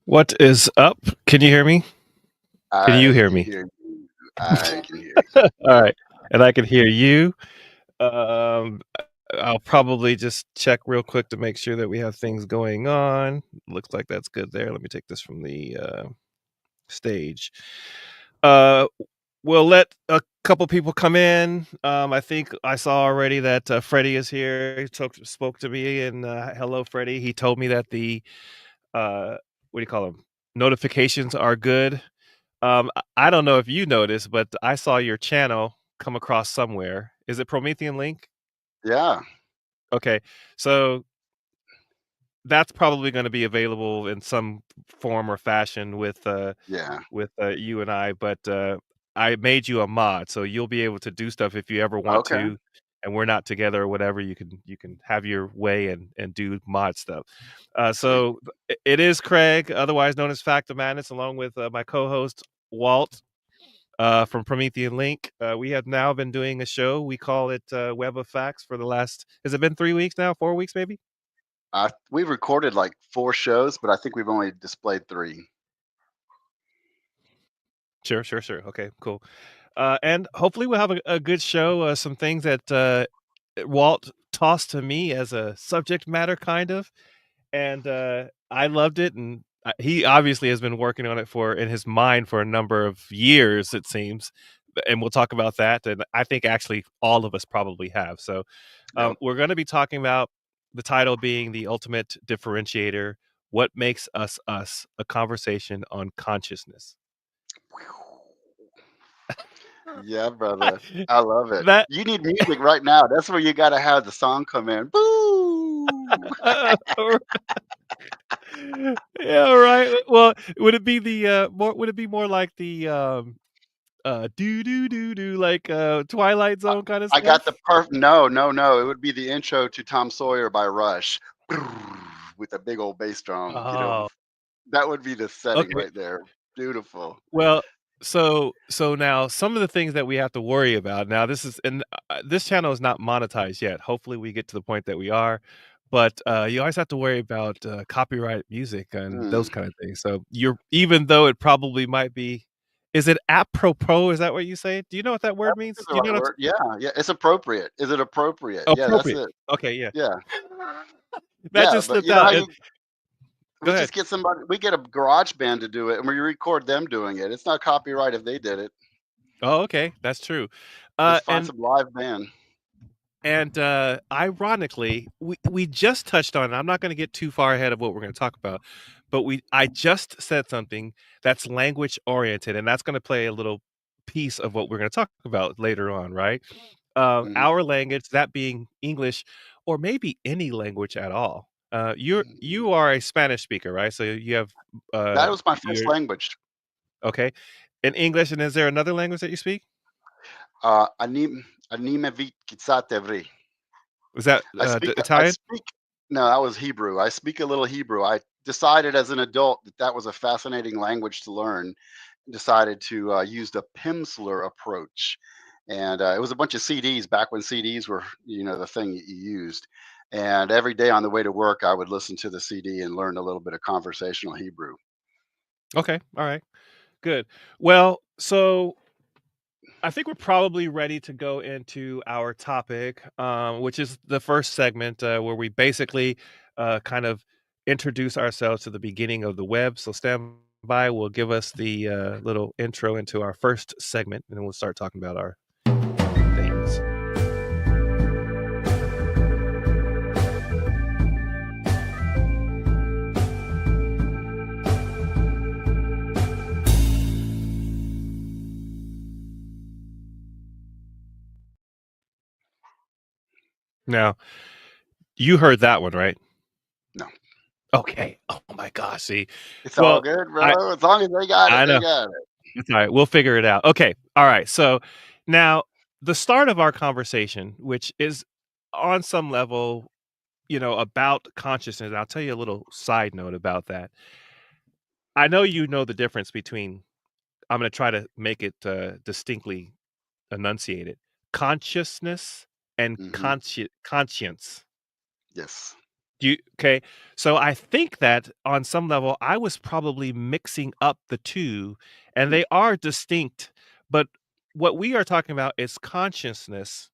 What is up? Can you hear me? Can you I hear can me? hear you. I can hear you. All right. And I can hear you. Um, I'll probably just check real quick to make sure that we have things going on. Looks like that's good there. Let me take this from the stage. Uh, we'll let a couple people come in. I think I saw already that Freddie is here. Spoke to me, and hello, Freddie. He told me that the what do you call them? Notifications are good. I don't know if you noticed, but I saw your channel come across somewhere. Is it Promethean Link? Yeah, Okay, so that's probably gonna be available in some form or fashion yeah. with you and I, but I made you a mod, so you'll be able to do stuff if you ever want Okay, to, and we're not together or whatever. You can have your way and do mod stuff. sweet. It is Craig, otherwise known as Fact of Madness, along with my co-host Walt. From Promethean Link. We have now been doing a show. We call it Web of Facts for the last. Has it been 3 weeks now? 4 weeks maybe? We've recorded like 4 shows, but I think we've only displayed 3. Sure, sure, sure. Okay, cool. And hopefully we'll have a good show. Some things that Walt tossed to me as a subject matter, kind of, and I loved it. And he obviously has been working on it for in his mind for a number of years, it seems. And we'll talk about that. And I think actually all of us probably have. So Yep. we're going to be talking about the title being the ultimate differentiator. What makes us us? A conversation on consciousness. Yeah, brother. I love it. that You need music right now. That's where you gotta have the song come in. Boo! Yeah, right. Well, would it be the more would it be more like the do do do do like Twilight I Zone kind of I got the stuff? no, no, no. It would be the intro to Tom Sawyer by Rush with a big old bass drum. Oh, That would be the setting okay. right there. Beautiful. Well, so now some of the things that we have to worry about. Now this is and this channel is not monetized yet. Hopefully we get to the point that we are. But you always have to worry about copyright music and Mm. those kind of things. So you're even though it probably might be is it apropos? Is that what you say? Do you know what that word Is means? the Do you know right what word. Yeah, yeah, it's appropriate. Is it appropriate? Yeah, that's appropriate? it. Okay, yeah. Yeah, That yeah, just but slipped you know how out. you Go we ahead. just get somebody we get a garage band to do it, and we record them doing it. It's not copyright if they did it. Oh, okay, that's true. Uh, Just find and some live band. Ironically, we just touched on it. I'm not gonna get too far ahead of what we're gonna talk about, but we I just said something that's language oriented, and that's gonna play a little piece of what we're gonna talk about later on, right? Mhm. Our language, that being English, or maybe any language at all. You are a Spanish speaker, right? So you have That was my first you're language. okay. In English, and is there another language that you speak? Anime vit kitsatevri. Was that I Italian? speak no, that was Hebrew. I speak a little Hebrew. I decided as an adult that that was a fascinating language to learn. Decided to use the Pimsleur approach, and it was a bunch of CDs back when CDs were, the thing that you used. And every day on the way to work, I would listen to the CD and learn a little bit of conversational Hebrew. Okay, all right. Good. Well, so I think we're probably ready to go into our topic, which is the first segment where we basically kind of introduce ourselves to the beginning of the web. So stand by. We'll give us the little intro into our first segment, and then we'll start talking about our things. Now, you heard that one, right? No, Okay. Oh my gosh. See, it's all well, good, I bro. As long as they got it, I they know. got it. It's all right. We'll figure it out. Okay. All right. So now the start of our conversation, which is on some level, about consciousness. I'll tell you a little side note about that. I know you know the difference between, I'm going to try to make it distinctly enunciated consciousness and Hmm. conscience. Yes. Do you okay, so I think that on some level, I was probably mixing up the 2, and Hmm, they are distinct, but what we are talking about is consciousness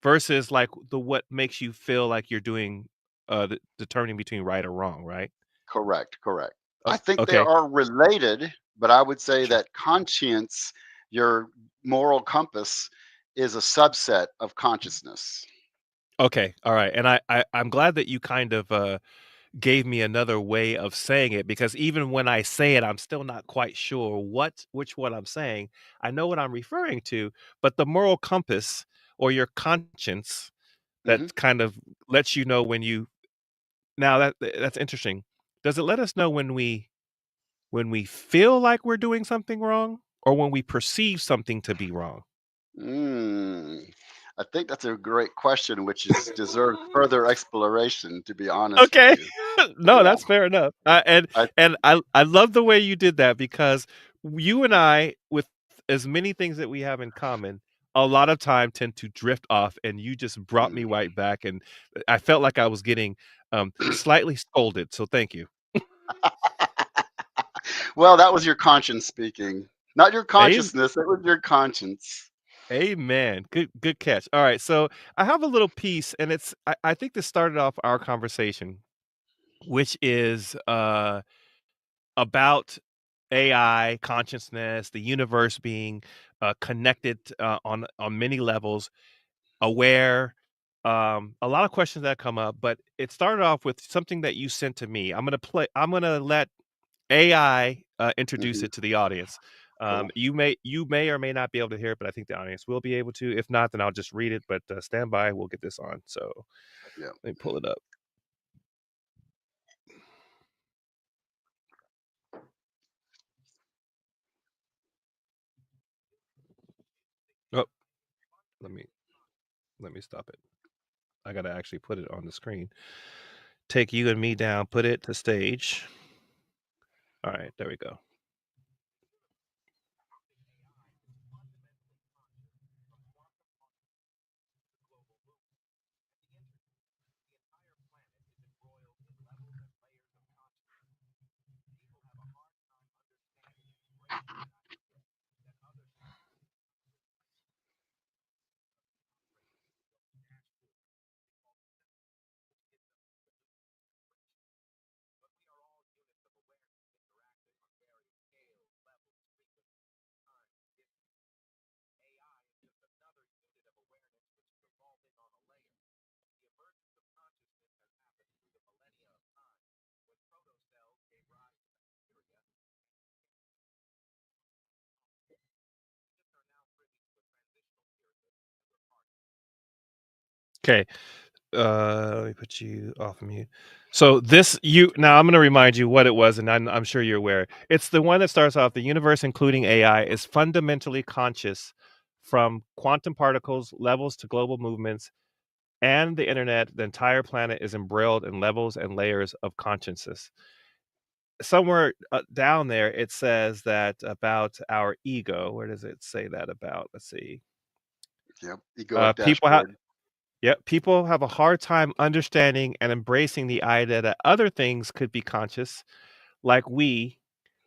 versus, like, the what makes you feel like you're doing, the determining between right or wrong, right? correct, correct. O I think they okay, are related, but I would say sure. that conscience, your moral compass, is a subset of consciousness. Okay, alright, and I'm glad that you kind of, gave me another way of saying it because even when I say it, I'm still not quite sure which one I'm saying. I know what I'm referring to, but the moral compass or your conscience that Hmm. kind of lets you know when you now that's interesting. Does it let us know when we feel like we're doing something wrong or when we perceive something to be wrong? Mm. I think that's a great question, which is deserves further exploration. To be honest with Okay. you, No, yeah, that's fair enough. And I, I love the way you did that because you and I, with as many things that we have in common, a lot of time tend to drift off, and you just brought me mm. right back, and I felt like I was getting, slightly scolded, so thank you. Well, that was your conscience speaking, not your Am consciousness. It was your conscience. Amen. Good catch. Alright, so I have a little piece, and I think this started off our conversation, which is, about AI, consciousness, the universe being connected on many levels, aware. A lot of questions that come up, but it started off with something that you sent to me. I'm gonna let AI introduce Hmm. it to the audience. Cool. You may or may not be able to hear it, but I think the audience will be able to. If not, then I'll just read it. But stand by, we'll get this on. So Yeah. let me pull it up. Oh, let me let me stop it. I gotta actually put it on the screen. Take you and me down, put it to stage. All right, there we go. Okay, let me put you off mute. So this you now I'm going to remind you what it was, and I'm sure you're aware. It's the one that starts off: the universe, including AI, is fundamentally conscious, from quantum particles levels to global movements and the internet. The entire planet is embroiled in levels and layers of consciousness. Somewhere down there, it says that about our ego. Where does it say that about? Let's see. Yep. Egoic People have dashboard. Yep, people have a hard time understanding and embracing the idea that other things could be conscious, like we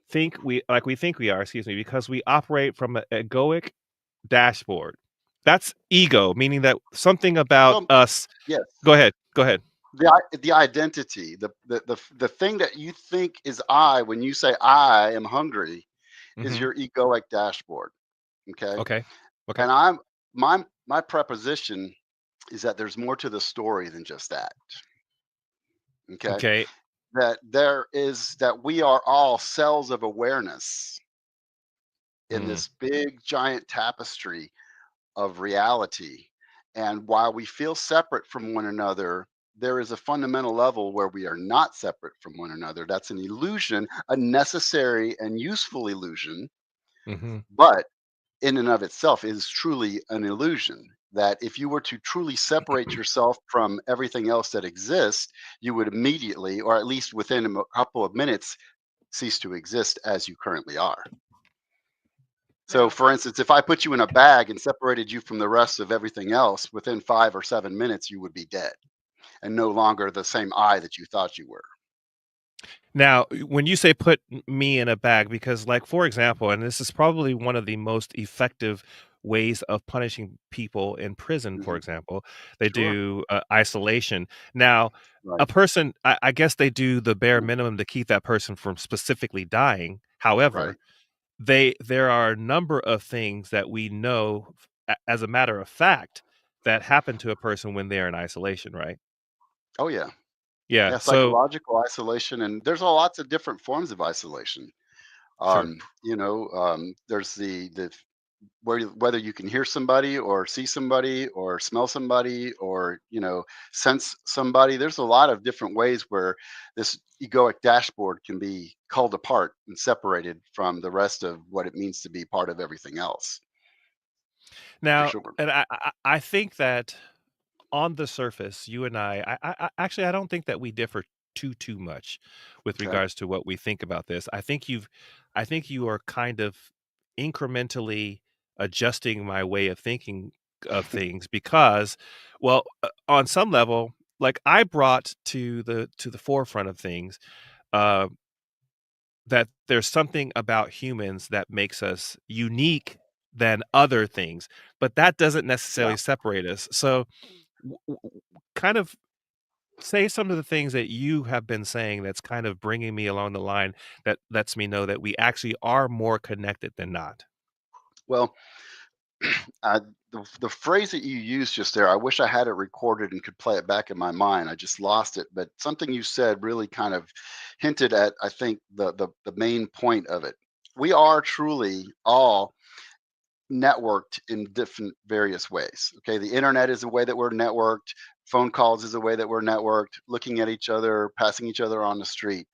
think we are, excuse me, because we operate from an egoic dashboard. That's ego, meaning that something about Well, us. yes. Go ahead. Go ahead. The identity, the thing that you think is I when you say I am hungry is Hmm. your egoic dashboard. Okay. Okay. Okay. And my preposition is that there's more to the story than just that. Okay. Okay. That we are all cells of awareness in Mm, this big giant tapestry of reality. And while we feel separate from one another, there is a fundamental level where we are not separate from one another. That's an illusion, a necessary and useful illusion, hmm. but in and of itself is truly an illusion. That if you were to truly separate yourself from everything else that exists, you would immediately, or at least within couple of minutes, cease to exist as you currently are. So, Now, for instance, if I put you in a bag and separated you from the rest of everything else, within 5 or 7 minutes, you would be dead. and no longer the same I that you thought you were. Now, when you say put me in a bag, because, like, for example, and this is probably one of the most effective ways of punishing people in prison, for Hmm. example, they Sure. do isolation. Now, Right. a person, I guess they do the bare minimum to keep that person from specifically dying. Right. However, there are a number of things that we know, as a matter of fact, that happen to a person when they're in isolation, right? Oh yeah. Yeah. Yeah. So, Psychological isolation, and there's lots of different forms of isolation. sure. There's the whether you can hear somebody or see somebody or smell somebody or sense somebody. There's a lot of different ways where this egoic dashboard can be culled apart and separated from the rest of what it means to be part of everything else, for Now, sure. and I think that on the surface, you and actually, I don't think that we differ too much with Okay. regards to what we think about this. I think you are kind of incrementally adjusting my way of thinking of things because, well, on some level, like, I brought to the forefront of things, uh, that there's something about humans that makes us unique than other things, but that doesn't Yeah. necessarily separate us. So, kind of say some of the things that you have been saying that's kind of bringing me along the line that lets me know that we actually are more connected than not. Well, uh, the phrase that you used just there, I wish I had it recorded and could play it back in my mind. I just lost it. But something you said really kind of hinted at, I think, the main point of it. We are truly all networked in different various ways. Okay, the internet is a way that we're networked. Phone calls is a way that we're networked. Looking at each other, passing each other on the street.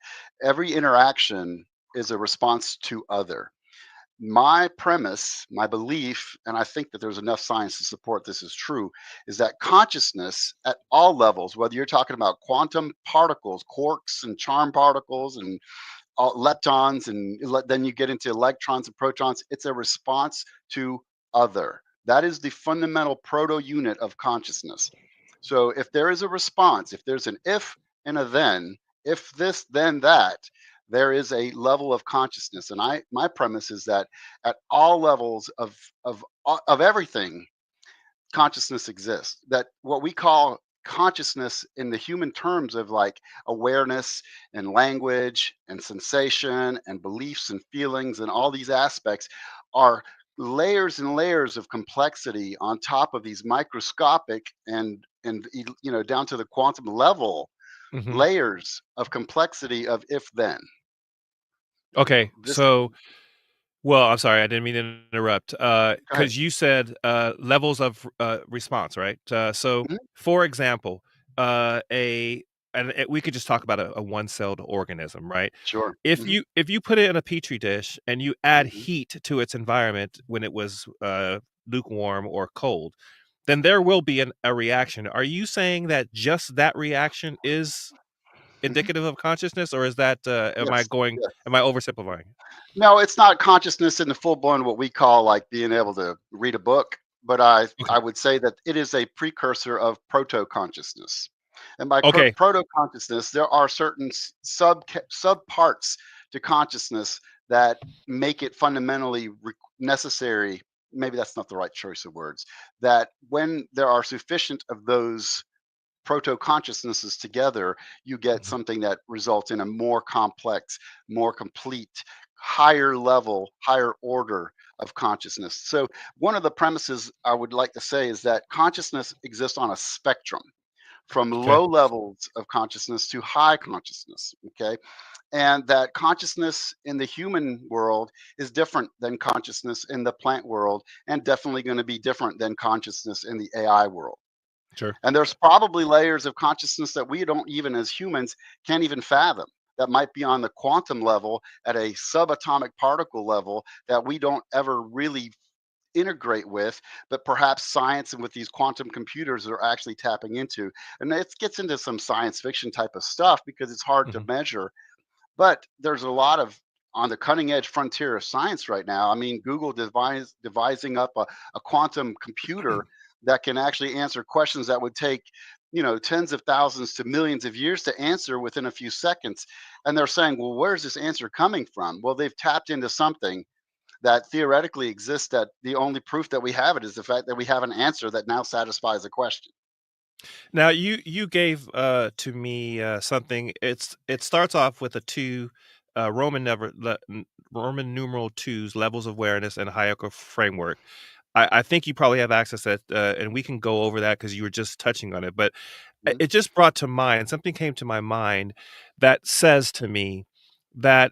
Every interaction is a response to other. My premise, my belief, and I think that there's enough science to support this is true, is that consciousness at all levels, whether you're talking about quantum particles, quarks and charm particles and leptons, and then you get into electrons and protons, it's a response to other. That is the fundamental proto unit of consciousness. So if there is a response, if there's an if and a then, if this, then that, there is a level of consciousness. And my premise is that at all levels of everything, consciousness exists. That what we call consciousness in the human terms of like awareness and language and sensation and beliefs and feelings and all these aspects are layers and layers of complexity on top of these microscopic and down to the quantum level Mhm. layers of complexity of if then. Okay, This so, well, I'm sorry, I didn't mean to interrupt. Go ahead. Because you said, levels of, response, right? So, Mhm. for example, a and we could just talk about a one-celled organism, right? Sure. If you put it in a petri dish and you add Hmm. heat to its environment when it was, lukewarm or cold, then there will be a reaction. Are you saying that just that reaction is Hmm. indicative of consciousness, or is that, Yes. Yes. am I oversimplifying? No, it's not consciousness in the full blown what we call like being able to read a book, but I Okay. would say that it is a precursor of proto consciousness. And by Okay. proto consciousness, there are certain sub parts to consciousness that make it fundamentally necessary. Maybe that's not the right choice of words. That when there are sufficient of those proto consciousnesses together, you get Mhm. something that results in a more complex, more complete, higher level, higher order of consciousness. So, one of the premises I would like to say is that consciousness exists on a spectrum from Okay. low levels of consciousness to high consciousness. Okay. And that consciousness in the human world is different than consciousness in the plant world, and definitely going to be different than consciousness in the AI world. Sure. And there's probably layers of consciousness that we don't even as humans can't even fathom, that might be on the quantum level at a subatomic particle level that we don't ever really integrate with, but perhaps science and with these quantum computers are actually tapping into. And it gets into some science fiction type of stuff because it's hard to Mhm. measure, but there's a lot of on the cutting edge frontier of science right now. I mean, Google devising up a quantum computer that can actually answer questions that would take tens of thousands to millions of years to answer within a few seconds. And they're saying, well, where's this answer coming from? Well, they've tapped into something that theoretically exists, that the only proof that we have it is the fact that we have an answer that now satisfies a question. Now you gave, to me, something. It starts off with a 2, Roman numeral 2's levels of awareness and hierarchical framework. I think you probably have access to that, and we can go over that because you were just touching on it, but Mhm. it just brought to mind something came to my mind that says to me that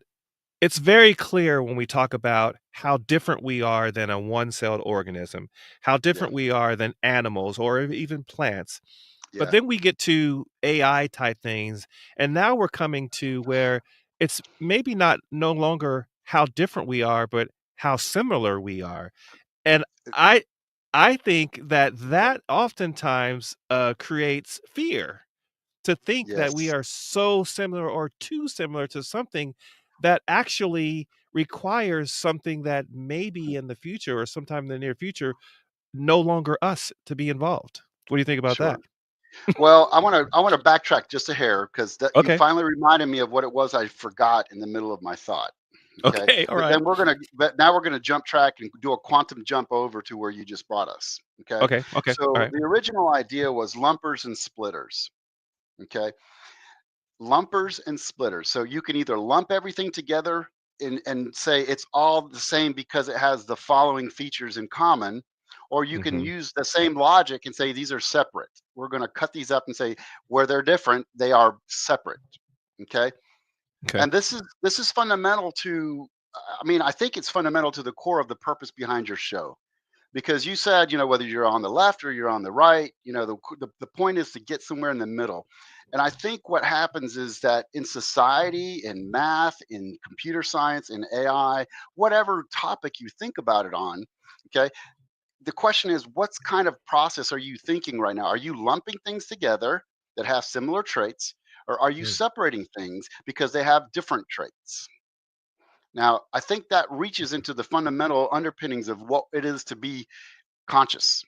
it's very clear when we talk about how different we are than a one-celled organism, how Yeah, different we are than animals or even plants. But yeah, then we get to AI type things, and now we're coming to where it's maybe not no longer how different we are, but how similar we are. And I I think that that oftentimes, creates fear, to think that we yes, are so similar or too similar to something that actually requires something that maybe in the future or sometime in the near future, no longer us to be involved. What do you think about sure. that? Well, I want to backtrack just a hair, because you Okay. finally reminded me of what it was I forgot in the middle of my thought. Okay, Okay, alright. but now we're gonna jump track and do a quantum jump over to where you just brought us. Okay, Okay, okay, so alright. the original idea was lumpers and splitters. Okay, lumpers and splitters. So you can either lump everything together and say it's all the same because it has the following features in common, or you can Mhm. use the same logic and say these are separate. We're going to cut these up and say where they're different, they are separate. Okay, Okay. and this is fundamental to. I mean, I think it's fundamental to the core of the purpose behind your show, because you said, whether you're on the left or you're on the right, the point is to get somewhere in the middle. And I think what happens is that in society, in math, in computer science, in AI, whatever topic you think about it on, okay, the question is, what's kind of process are you thinking right now? Are you lumping things together that have similar traits, or are you Mm, separating things because they have different traits? Now, I think that reaches into the fundamental underpinnings of what it is to be conscious,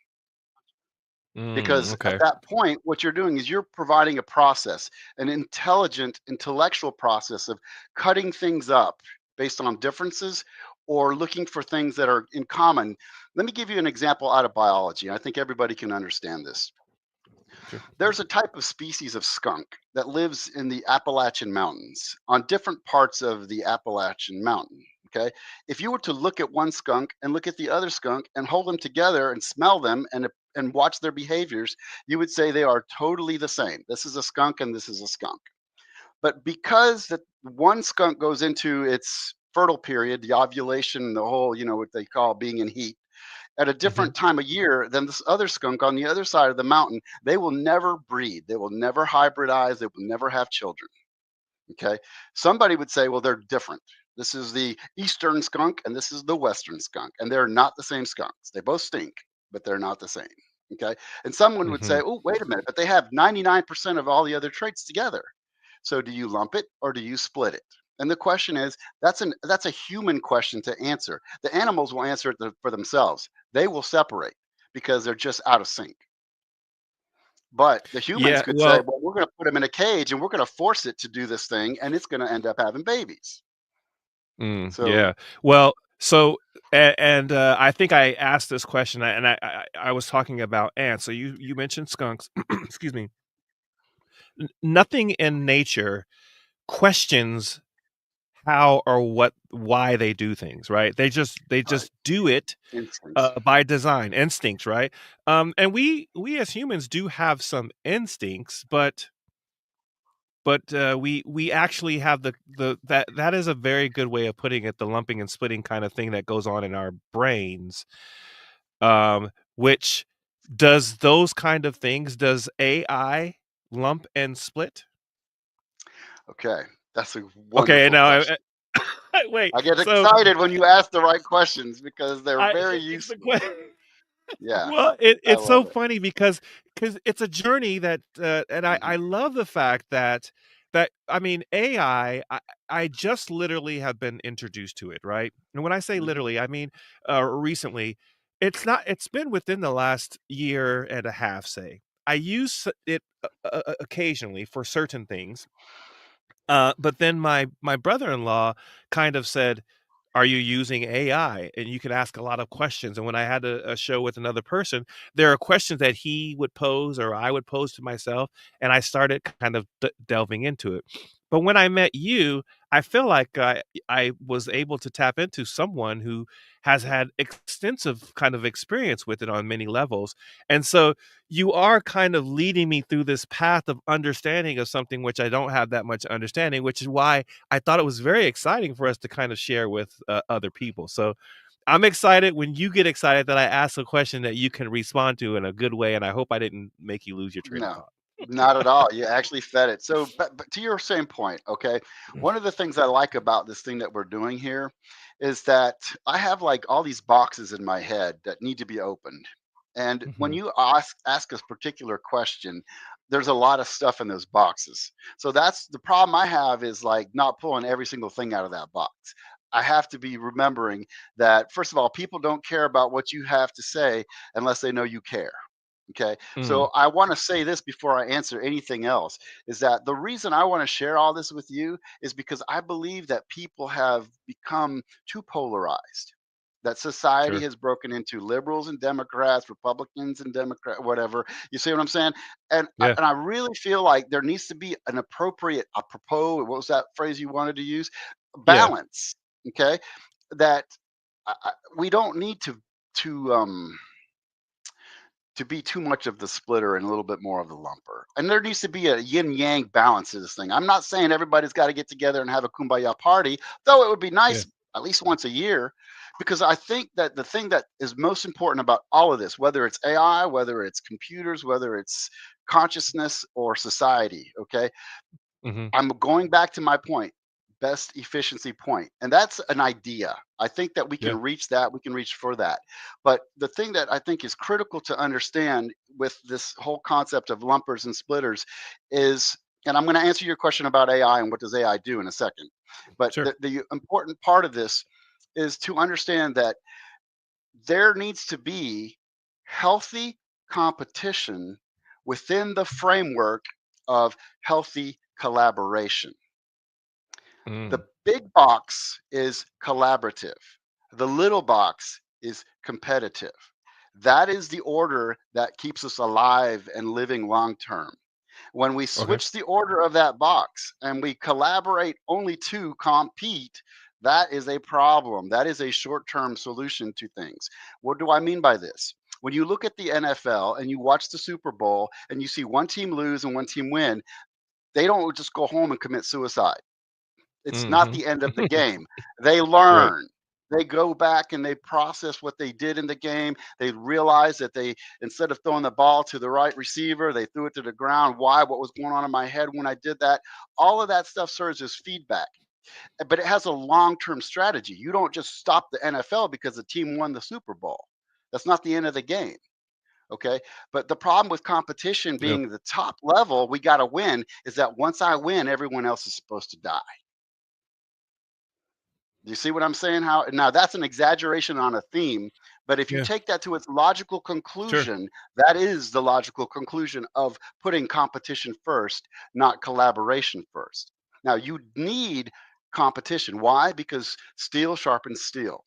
because at okay. that point what you're doing is you're providing a process, an intelligent intellectual process of cutting things up based on differences, or looking for things that are in common. Let me give you an example out of biology. I think everybody can understand this. Sure. There's a type of species of skunk that lives in the Appalachian Mountains, on different parts of the Appalachian Mountain. Okay. If you were to look at one skunk and look at the other skunk and hold them together and smell them and watch their behaviors, you would say they are totally the same. This is a skunk and this is a skunk. But because that one skunk goes into its fertile period, the ovulation, the whole, what they call being in heat, at a Mhm. different time of year than this other skunk on the other side of the mountain, they will never breed. They will never hybridize. They will never have children. Okay. Somebody would say, well, they're different. This is the eastern skunk and this is the western skunk, and they're not the same skunks. They both stink, but they're not the same. Okay. And someone would say, Mhm. oh, wait a minute, but they have 99% of all the other traits together. So do you lump it or do you split it? And the question is, that's a human question to answer. The animals will answer it for themselves. They will separate because they're just out of sync. But the humans Yeah, could say, well, well, we're going to put them in a cage and we're going to force it to do this thing, and it's going to end up having babies. So, yeah. Well, so and, I think I asked this question, and I was talking about ants. So you mentioned skunks. Excuse me. Nothing in nature questions how or why they do things, right? They right, just do it, instincts. by design, instincts, right? And we as humans do have some instincts, but we actually have that is a very good way of putting it, the lumping and splitting kind of thing that goes on in our brains. Which does those kind of things, does AI lump and split? Okay, that's a Okay, wonderful now question. wait, I get so excited when you ask the right questions because they're I very it's the useful. question. Yeah, Well, I it's so love it. funny because it's a journey that, and I Hmm. love the fact that I mean, AI, I just literally have been introduced to it, right? And when I say Hmm. literally, I mean, recently. It's been within the last year and a half, say. I use it occasionally for certain things. But then my brother-in-law kind of said, "Are you using AI? And you can ask a lot of questions." And when I had a show with another person, there are questions that he would pose or I would pose to myself, and I started kind of delving into it. But when I met you, I feel like I was able to tap into someone who has had extensive kind of experience with it on many levels. And so you are kind of leading me through this path of understanding of something which I don't have that much understanding, which is why I thought it was very exciting for us to kind of share with other people. So I'm excited when you get excited that I ask a question that you can respond to in a good way. And I hope I didn't make you lose your train of No, thought. not at all. You actually fed it. So, but to your same point, okay, one of the things I like about this thing that we're doing here is that I have like all these boxes in my head that need to be opened. And when Mhm. you ask a particular question, there's a lot of stuff in those boxes. So that's the problem I have is like not pulling every single thing out of that box. I have to be remembering that first of all, people don't care about what you have to say unless they know you care. Okay. Mm, So I want to say this before I answer anything else is that the reason I want to share all this with you is because I believe that people have become too polarized. That society sure. has broken into liberals and Democrats, Republicans and Democrat, whatever. You see what I'm saying? And Yeah. I really feel like there needs to be an appropriate, apropos. What was that phrase you wanted to use? Yeah. Balance. Okay, that we don't need to be too much of the splitter and a little bit more of the lumper. And there needs to be a yin yang balance to this thing. I'm not saying everybody's got to get together and have a kumbaya party, though it would be Yeah. nice at least once a year, because I think that the thing that is most important about all of this, whether it's AI, whether it's computers, whether it's consciousness or society, okay, Hmm. I'm going back to my point, best efficiency point, and that's an idea. I think that we can Yeah. reach that, we can reach for that. But the thing that I think is critical to understand with this whole concept of lumpers and splitters is, and I'm going to answer your question about AI and what does AI do in a second. But Sure. the important part of this is to understand that there needs to be healthy competition within the framework of healthy collaboration. The Mm. big box is collaborative. The little box is competitive. That is the order that keeps us alive and living long term. When we Okay. switch the order of that box and we collaborate only to compete, that is a problem. That is a short term solution to things. What do I mean by this? When you look at the NFL and you watch the Super Bowl and you see one team lose and one team win, they don't just go home and commit suicide. It's not Hmm. the end of the game. They Right. learn. They go back and they process what they did in the game. They realize that they, instead of throwing the ball to the right receiver, they threw it to the ground. Why? What was going on in my head when I did that? All of that stuff serves as feedback, but it has a long term strategy. You don't just stop the NFL because the team won the Super Bowl. That's not the end of the game. Okay. But the problem with competition Yeah. being the top level, we got to win, is that once I win, everyone else is supposed to die. You see what I'm saying? How now that's an exaggeration on a theme, but if you Yeah. take that to its logical Sure. conclusion, that is the logical conclusion of putting competition first, not collaboration first. Now you need competition. Why? Because steel sharpens steel.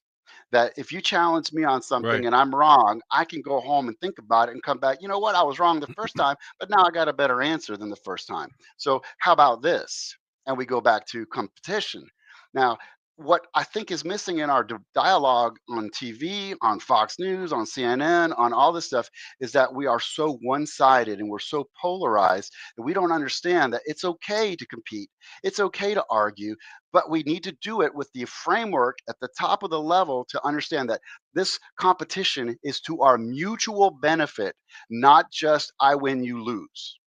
That if you challenge me on something Right. and I'm wrong, I can go home and think about it and come back. You know what? I was wrong the first time, but now I got a better answer than the first time. So how about this? And we go back to competition. Now, what I think is missing in our dialogue on TV, on Fox News, on CNN, on all this stuff is that we are so one sided and we're so polarized that we don't understand that it's okay to compete. It's okay to argue, but we need to do it with the framework at the top of the level to understand that this competition is to our mutual benefit, not just I win, you lose.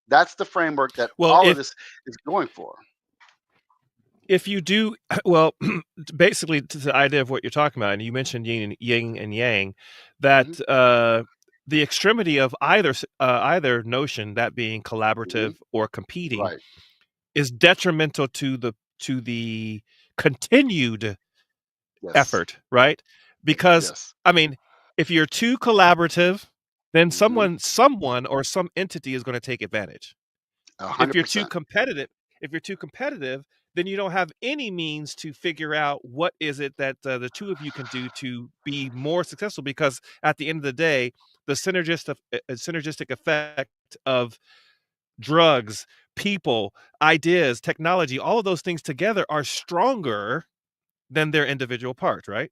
That's the framework that Well, all of this is going for. if you do well, basically to the idea of what you're talking about, and you mentioned yin and yang, Hmm. that the extremity of either notion, that being Hmm. collaborative or competing, Right. is detrimental to the continued Yes. effort, right? Because Yes. I mean, if you're too collaborative, then Mhm. someone or some entity is gonna take advantage. If you're too 100%. competitive if you're too competitive, then you don't have any means to figure out what is it that, the 2 of you can do to be more successful because at the end of the day, the synergistic effect of drugs, people, ideas, technology, all of those things together are stronger than their individual parts, right?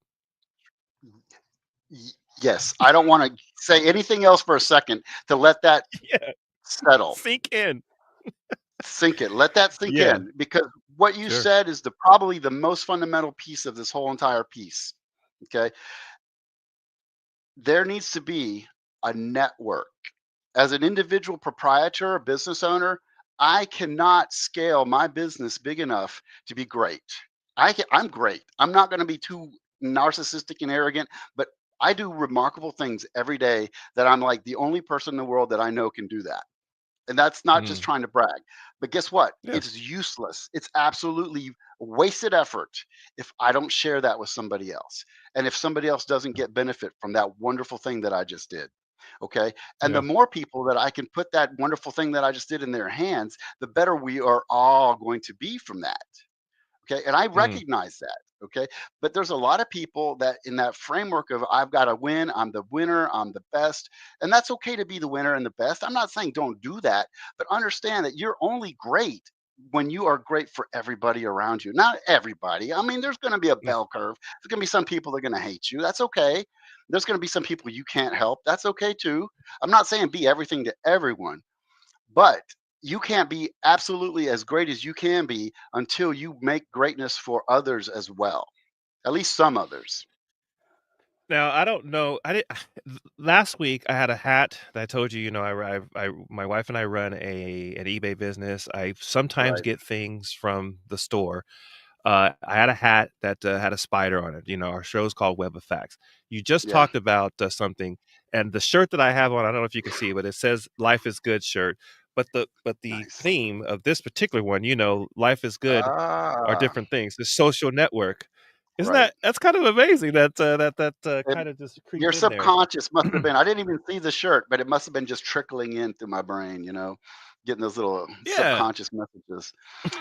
Y Yes, I don't wanna say anything else for a second to let that Yeah, settle. sink in. Sink it. Let that sink Yeah, in because what you sure. said is the probably the most fundamental piece of this whole entire piece, okay? There needs to be a network. As an individual proprietor, business owner, I cannot scale my business big enough to be great. I'm great. I'm not going to be too narcissistic and arrogant, but I do remarkable things every day that I'm like the only person in the world that I know can do that. And that's not just Mm, trying to brag. But guess what? yeah, It's useless. It's absolutely wasted effort if I don't share that with somebody else. And if somebody else doesn't get benefit from that wonderful thing that I just did. Okay. And the yeah, more people that I can put that wonderful thing that I just did in their hands, the better we are all going to be from that. Okay. And I mm, recognize that. Okay. But there's a lot of people that in that framework of I've got to win, I'm the winner, I'm the best. And that's okay to be the winner and the best. I'm not saying don't do that, but understand that you're only great when you are great for everybody around you. Not everybody. I mean, there's going to be a mm, bell curve. There's going to be some people that are going to hate you. That's okay. There's going to be some people you can't help. That's okay too. I'm not saying be everything to everyone, but you can't be absolutely as great as you can be until you make greatness for others as well, at least some others. Now, I don't know. I did last week. I had a hat that I told you. You know, my wife and I run an eBay business. I sometimes Right. get things from the store. I had a hat that had a spider on it. You know, our show's called Web of Facts. You just Yeah. talked about something, and the shirt that I have on. I don't know if you can see, but it says "Life is Good" shirt. But the Nice. theme of this particular one, you know, life is good are Ah, different things. The social network. Isn't right. that's kind of amazing that, It, kind of just your creeped in there. subconscious must have been, I didn't even see the shirt, but it must have been just trickling in through my brain, getting those little Yeah. subconscious messages.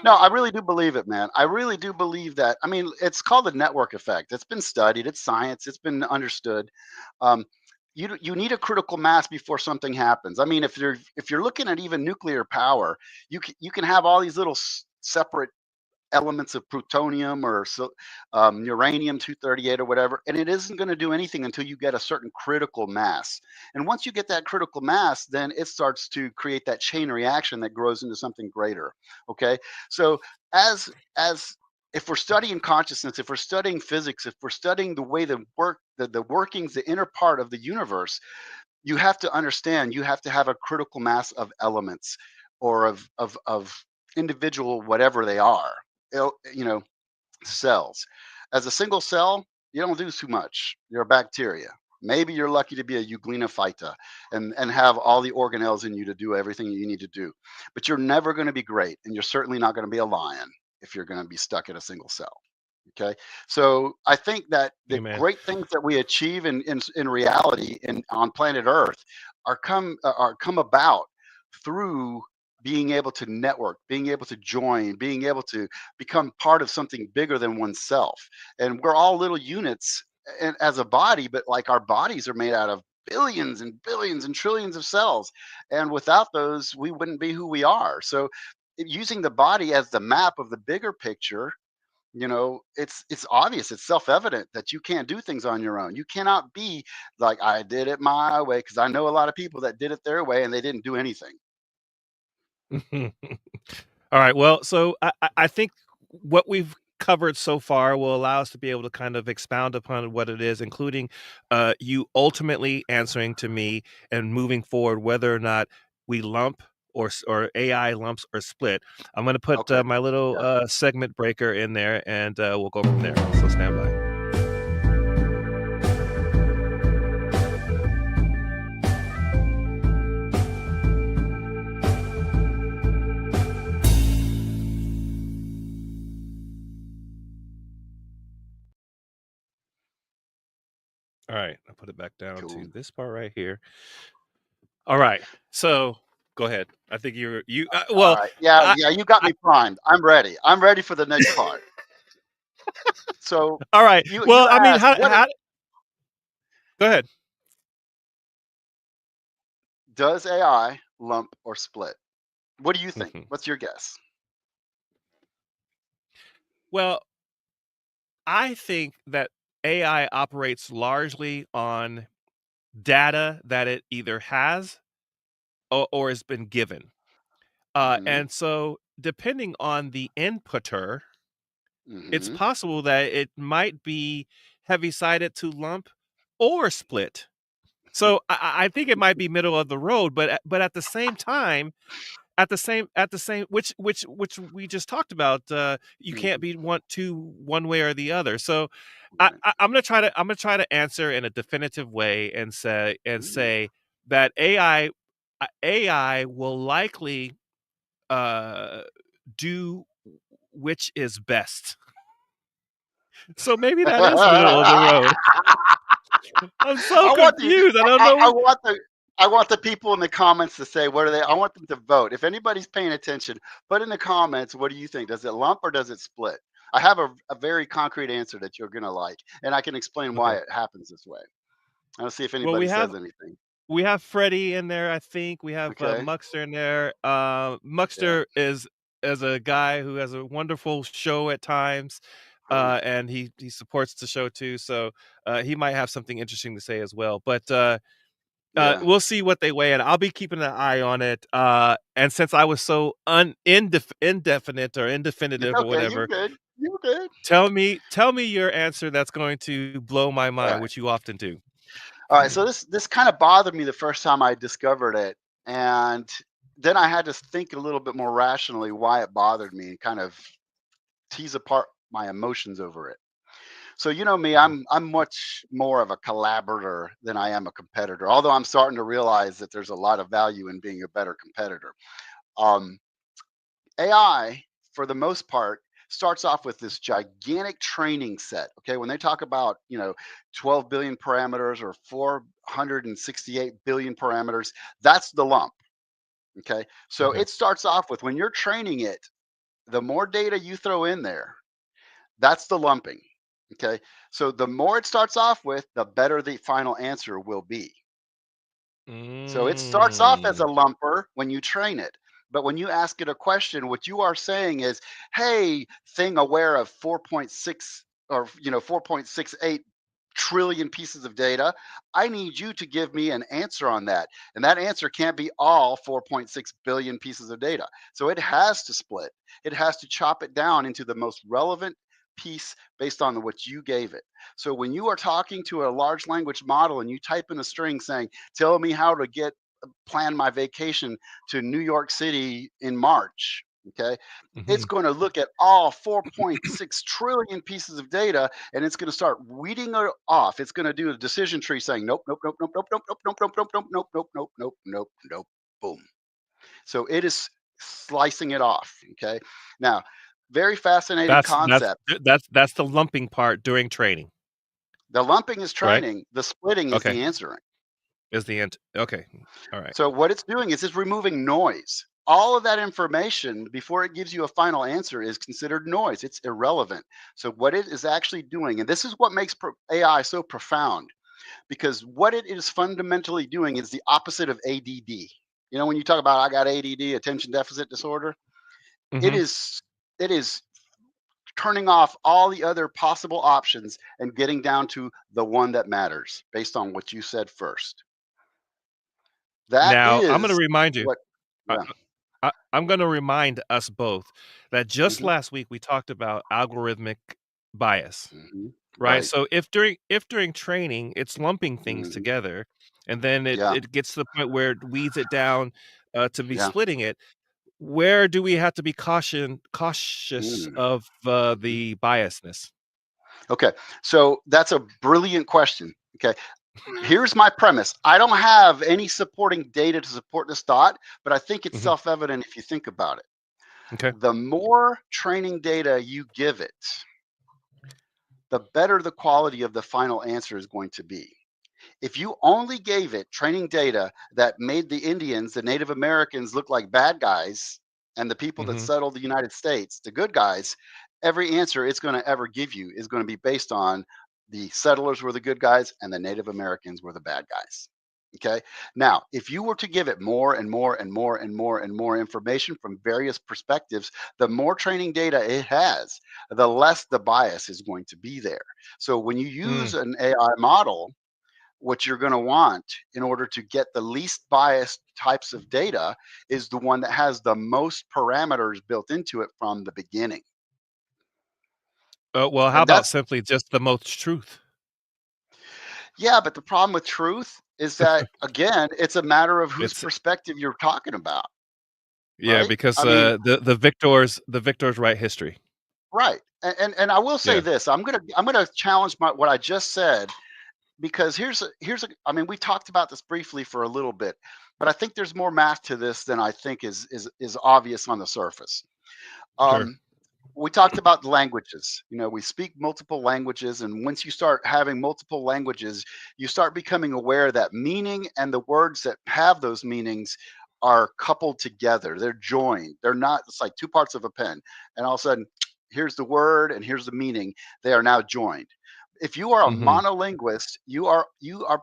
No, I really do believe it, man. I really do believe that. I mean, it's called the network effect. It's been studied, it's science, it's been understood. Um, you need a critical mass before something happens. I mean, if you're looking at even nuclear power, you can have all these little separate elements of plutonium or uranium 238 or whatever, and it isn't going to do anything until you get a certain critical mass. And once you get that critical mass, then it starts to create that chain reaction that grows into something greater. Okay, so as if we're studying consciousness, if we're studying physics, if we're studying the way the workings, the inner part of the universe, you have to understand you have to have a critical mass of elements or of individual whatever they are, you know cells. As a single cell, you don't do too much. You're a bacteria. Maybe you're lucky to be a euglenophyta and have all the organelles in you to do everything you need to do. But you're never going to be great. And you're certainly not going to be a lion if you're going to be stuck in a single cell. Okay. So I think that the Amen. great things that we achieve in reality in on planet Earth are come about through being able to network, being able to join, being able to become part of something bigger than oneself. And we're all little units as a body, but like our bodies are made out of billions and billions and trillions of cells. And without those, we wouldn't be who we are. So using the body as the map of the bigger picture, it's obvious, it's self-evident that you can't do things on your own. You cannot be like I did it my way, because I know a lot of people that did it their way and they didn't do anything. All right. Well, so I think what we've covered so far will allow us to be able to kind of expound upon what it is, including you ultimately answering to me and moving forward whether or not we lump or AI lumps or split. I'm going to put Okay. my little Yeah. segment breaker in there, and we'll go from there. So stand by. All right. I'll put it back down to Cool. this part right here. All right. So go ahead. I think you. All Well, right. Yeah, I, yeah, you got I. me primed. I'm ready. I'm ready for the next part. So All right. you Well, I mean, asked, how? what How? Go ahead. does AI lump or split? What do you think? Mhm. What's your guess? Well, I think that AI operates largely on data that it either has or has been given. Mhm. And so, depending on the inputter, it's Mhm. possible that it might be heavy sided to lump or split. So I think it might be middle of the road, but at the same time, at the same which we just talked about, you can't Mhm. be one way or the other. So Right. I'm gonna try to answer in a definitive way and say Mm. that AI will likely uh do which is best. So maybe that is middle of the road. I'm so I want the confused. I don't I know. want the people in the comments to say what are they. I want them to vote. If anybody's paying attention, put in the comments, what do you think? Does it lump or does it split? I have a very concrete answer that you're gonna like, and I can explain why Okay. it happens this way. I'll see if Well, anybody says anything. we have Freddie in there, I think. We have, Okay. Muxter in there. Yeah. Muxter is a guy who has a wonderful show at times, Right. and he supports the show too, so, he might have something interesting to say as well, but, Yeah. we'll see what they weigh in. I'll be keeping an eye on it, and since I was so indefinite or It's indefinitive or okay. You're whatever, good. You're good. tell me your answer that's going to blow my All mind, right. which you often do. All right. So this kind of bothered me the first time I discovered it, and then I had to think a little bit more rationally why it bothered me and kind of tease apart my emotions over it. So you know me, Mhm, I'm much more of a collaborator than I am a competitor. Although I'm starting to realize that there's a lot of value in being a better competitor. Um, AI, for the most part, starts off with this gigantic training set. Okay, when they talk about 12 billion parameters or 468 billion parameters, that's the lump. Okay, so okay. it starts off with when you're training it, the more data you throw in there, that's the lumping. Okay. So the more it starts off with, the better the final answer will be. So it starts off as a Mm. lumper when you train it. But when you ask it a question, what you are saying is, hey, thing aware of 4.6 or 4.68 trillion pieces of data, I need you to give me an answer on that. And that answer can't be all 4.6 billion pieces of data. So it has to split. It has to chop it down into the most relevant piece based on what you gave it. So when you are talking to a large language model and you type in a string saying, tell me how to get plan my vacation to New York City in March. Okay. It's Mhm. going to look at all 4.6 trillion pieces of data and it's going to start weeding it off. It's going to do a decision tree saying, nope, nope, nope, nope, nope, nope, nope, nope, nope, nope, nope, nope, nope, nope, nope, nope, boom. So it is slicing it off. Okay. Now, very fascinating That's that's concept. that's the lumping part during training, The lumping is right? training, the splitting is Okay, the answering. is the end. Okay, alright. So what it's doing is it's removing noise. All of that information before it gives you a final answer is considered noise. It's irrelevant. So what it is actually doing, and this is what makes AI so profound, because what it is fundamentally doing is the opposite of ADD. You know, when you talk about I got ADD, attention deficit disorder, it Mhm. is it is turning off all the other possible options and getting down to the one that matters based on what you said first. That Now, I'm gonna is remind you, what, I yeah. I'm gonna remind us both that just Hmm. last week we talked about algorithmic bias, Hmm. right? Right. So if during training, it's lumping things Hmm. together, and then it Yeah. it gets to the point where it weeds it down, to be Yeah. splitting it, where do we have to be cautious Mm. of, Mhm. the biasness? Okay. So that's a brilliant question. Okay. Here's my premise. I don't have any supporting data to support this thought, but I think it's Mhm. self evident if you think about it. Okay. The more training data you give it, the better the quality of the final answer is going to be. If you only gave it training data that made the Indians, the Native Americans, look like bad guys, and the people that Mhm. settled the United States, the good guys, every answer it's going to ever give you is going to be based on the settlers were the good guys and the Native Americans were the bad guys. Okay. Now, if you were to give it more and more and more and more and more information from various perspectives, the more training data it has, the less the bias is going to be there. So when you use Mm. an AI model, what you're going to want in order to get the least biased types of data is the one that has the most parameters built into it from the beginning. Well, how And about that's, simply just the most truth? yeah, but the problem with truth is that, again, it's a matter of whose It's perspective you're talking about, Yeah, right? because, I mean, the victors write history. right. And I will say Yeah, this, I'm gonna challenge what I just said, because here's a I mean, we talked about this briefly for a little bit, but I think there's more math to this than I think is obvious on the surface. sure. Um, we talked about the languages. You know, we speak multiple languages, and once you start having multiple languages, you start becoming aware that meaning and the words that have those meanings are coupled together. They're joined. They're not. It's like two parts of a pen, and all of a sudden, here's the word and here's the meaning. They are now joined. If you are a Mhm. monolinguist, you are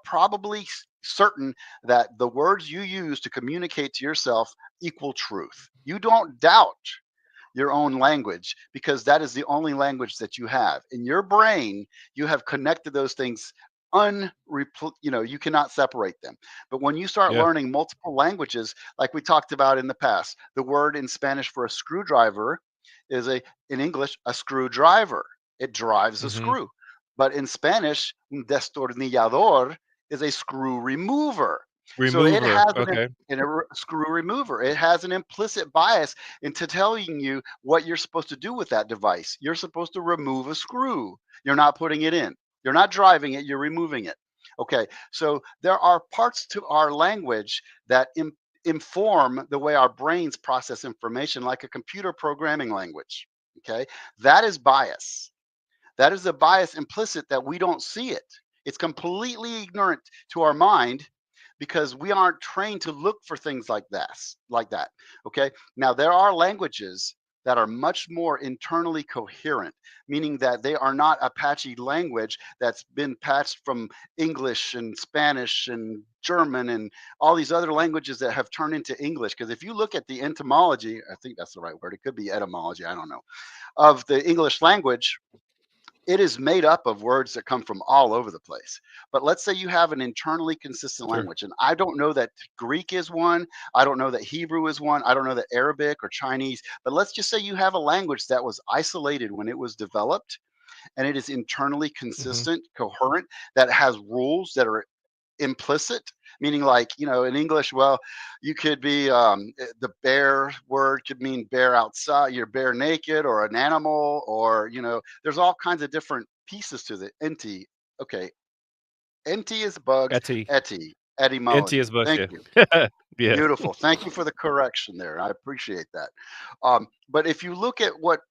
probably certain that the words you use to communicate to yourself equal truth. You don't doubt your own language because that is the only language that you have in your brain. You have connected those things you cannot separate them. But when you start Yeah. learning multiple languages, like we talked about in the past, the word in Spanish for a screwdriver is a in English a screwdriver. It drives a Mhm. screw. But in Spanish, un destornillador is a screw remover. So it Remover, has okay. screw remover. It has an implicit bias into telling you what you're supposed to do with that device. You're supposed to remove a screw. You're not putting it in. You're not driving it, you're removing it. Okay, so there are parts to our language that inform the way our brains process information, like a computer programming language. Okay, that is bias. That is a bias implicit that we don't see it. It's completely ignorant to our mind because we aren't trained to look for things like that. Okay. Now there are languages that are much more internally coherent, meaning that they are not Apache language that's been patched from English and Spanish and German and all these other languages that have turned into English. Because if you look at the etymology, I think that's the right word. It could be etymology, I don't know, of the English language, it is made up of words that come from all over the place. But let's say you have an internally consistent Sure. language, and I don't know that Greek is one, I don't know that Hebrew is one, I don't know that Arabic or Chinese, but let's just say you have a language that was isolated when it was developed, and it is internally Mhm. consistent, coherent, that has rules that are implicit, meaning, like, in English, well, you could be the bear word could mean bear outside, you're bare naked, or an animal, or there's all kinds of different pieces to the enti. Okay, enti is bugs, Etty. Inti is etymology. bush, Thank yeah. you. Yeah. Beautiful, thank you for the correction there, I appreciate that. But if you look at what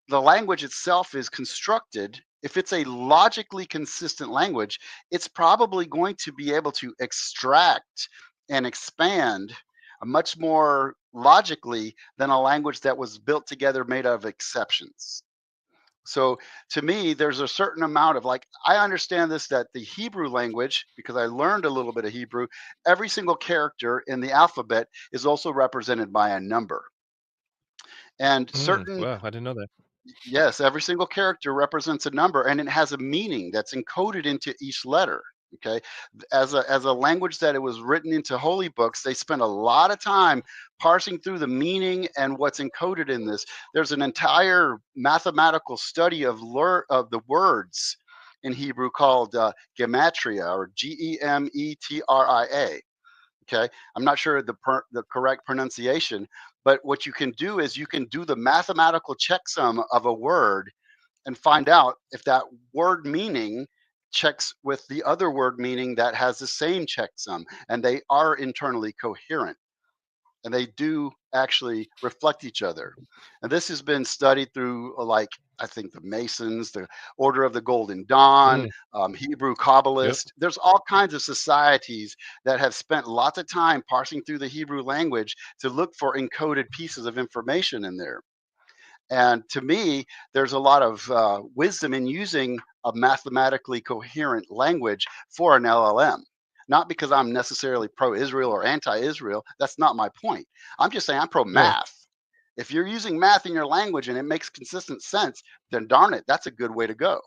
the language itself is constructed, if it's a logically consistent language, it's probably going to be able to extract and expand much more logically than a language that was built together made of exceptions. So to me, there's a certain amount of, like, I understand this, that the Hebrew language, because I learned a little bit of Hebrew, every single character in the alphabet is also represented by a number. And certain Wow, I didn't know that. Yes, every single character represents a number, and it has a meaning that's encoded into each letter. Okay, as a language that it was written into holy books, they spent a lot of time parsing through the meaning and what's encoded in this. There's an entire mathematical study of the words in Hebrew called gematria, or Gemetria. Okay, I'm not sure the correct pronunciation, but what you can do is you can do the mathematical checksum of a word and find out if that word meaning checks with the other word meaning that has the same checksum, and they are internally coherent. and they do actually reflect each other. And this has been studied through, like, I think the Masons, the Order of the Golden Dawn, Mm, Hebrew yep. Kabbalists. There's all kinds of societies that have spent lots of time parsing through the Hebrew language to look for encoded pieces of information in there. And to me, there's a lot of wisdom in using a mathematically coherent language for an LLM. Not because I'm necessarily pro Israel or anti Israel. That's not my point. I'm just saying I'm pro Yeah. math. If you're using math in your language and it makes consistent sense, then darn it, that's a good way to go.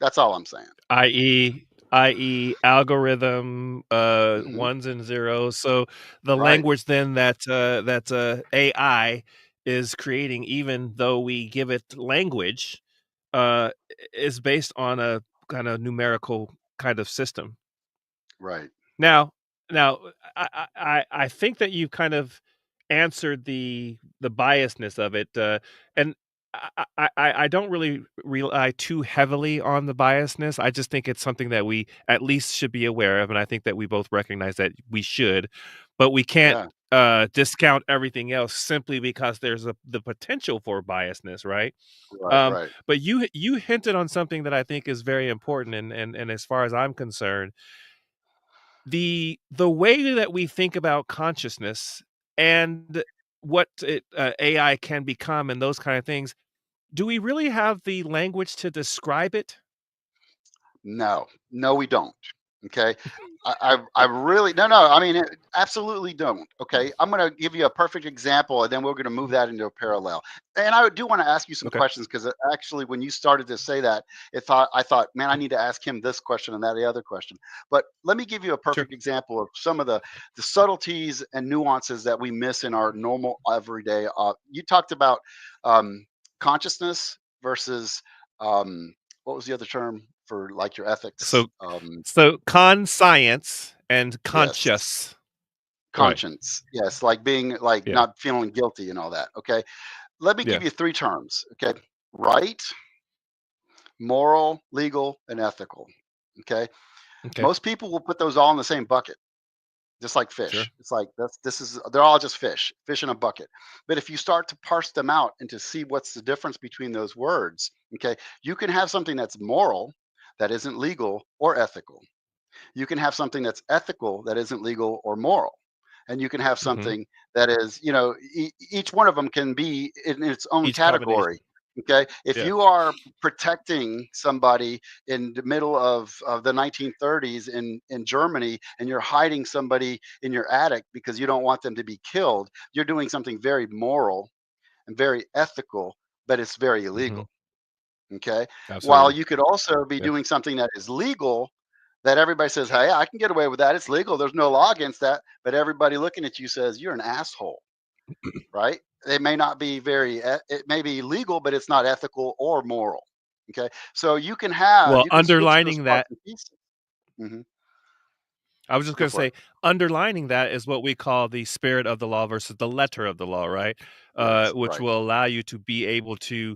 That's all I'm saying. I.e. algorithm, Hmm. ones and zeros. So the Right. language then that AI is creating, even though we give it language, is based on a kinda numerical kind of system. Right. Now now, I think that you kind of answered the biasness of it, and I don't really rely too heavily on the biasness. I just think it's something that we at least should be aware of, and I think that we both recognize that we should, but we can't, Yeah. discount everything else simply because there's the potential for biasness, right? Right. Right. But you hinted on something that I think is very important, and as far as I'm concerned, the way that we think about consciousness and AI can become and those kind of things, do we really have the language to describe it? No, no, we don't. Okay. I really, no, no. I mean, absolutely don't. Okay. I'm going to give you a perfect example, and then we're going to move that into a parallel. And I do want to ask you some Okay, questions because actually, when you started to say that, I thought, man, I need to ask him this question and that the other question. But let me give you a sure. perfect example of some of the subtleties and nuances that we miss in our normal everyday. You talked about um, consciousness versus what was the other term for like your ethics? So so conscience and Yes, conscious. Right. conscience. Yes, like being like Yeah. not feeling guilty and all that. Okay. Let me Yeah. give you three terms. Okay. Right, moral, legal, and ethical. Okay. Okay. Most people will put those all in the same bucket, just like Sure. fish. It's like this is they're all just fish, fish in a bucket. But if you start to parse them out and to see what's the difference between those words, okay, you can have something that's moral that isn't legal or ethical. You can have something that's ethical that isn't legal or moral, and you can have Mhm. something that is, each one of them can be in its own Each category. combination. Okay, if Yeah. you are protecting somebody in the middle of the 1930s in Germany, and you're hiding somebody in your attic because you don't want them to be killed, you're doing something very moral and very ethical, but it's very Mhm. illegal. Okay. While Absolutely. you could also be Yeah. doing something that is legal, that everybody says, hey, I can get away with that. It's legal. There's no law against that. But everybody looking at you says, you're an asshole, right? It may not be it may be legal, but it's not ethical or moral. Okay. So Well, you can switch those underlining parts that and pieces. Hmm. I was just Go gonna for it. say, underlining that is what we call the spirit of the law versus the letter of the law, right? Right. Which Right. will allow you to be able to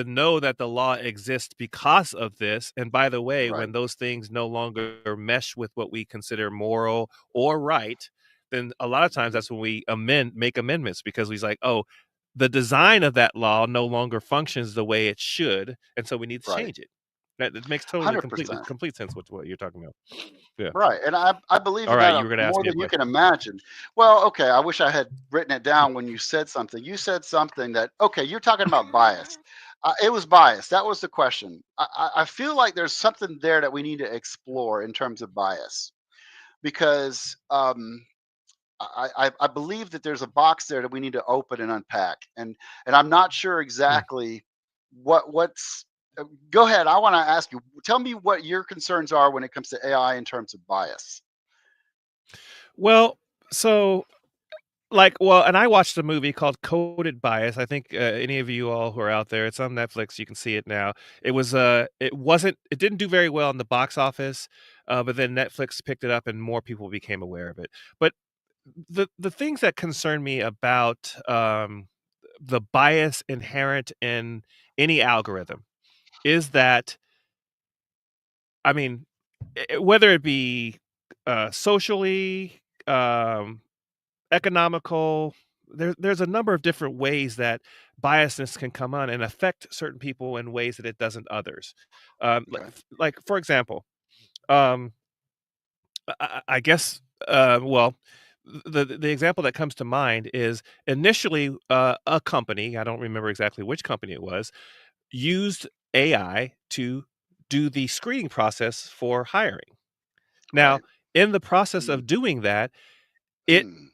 know that the law exists because of this. And by the way, Right. when those things no longer mesh with what we consider moral or right, then a lot of times Hmm. that's when we make amendments because we's like, oh, the design of that law no longer functions the way it should, and so we need to Right. change it. That it makes totally 100%. complete sense with what you're talking about. Yeah. Right, and I believe All in right, that you were gonna ask more me a than you can question. imagine. Well, okay, I wish I had written it down when you said something. You said something that okay, you're talking about bias. It was bias. That was the question. I feel like there's something there that we need to explore in terms of bias because I believe that there's a box there that we need to open and unpack, and I'm not sure Hmm. exactly what's. Go ahead. I want to ask you. Tell me what your concerns are when it comes to AI in terms of bias. Well, so well, and I watched a movie called Coded Bias. I think any of you all who are out there, it's on Netflix. You can see it now. It didn't do very well in the box office, but then Netflix picked it up and more people became aware of it. But the things that concern me about the bias inherent in any algorithm is that, I mean, whether it be socially, um, economical. There's a number of different ways that biasness can come on and affect certain people in ways that it doesn't others. Okay. Like for example, um, I guess, well, the example that comes to mind is initially a company, I don't remember exactly which company it was, used AI to do the screening process for hiring. Now, Right. in the process Mm, of doing that, it mm,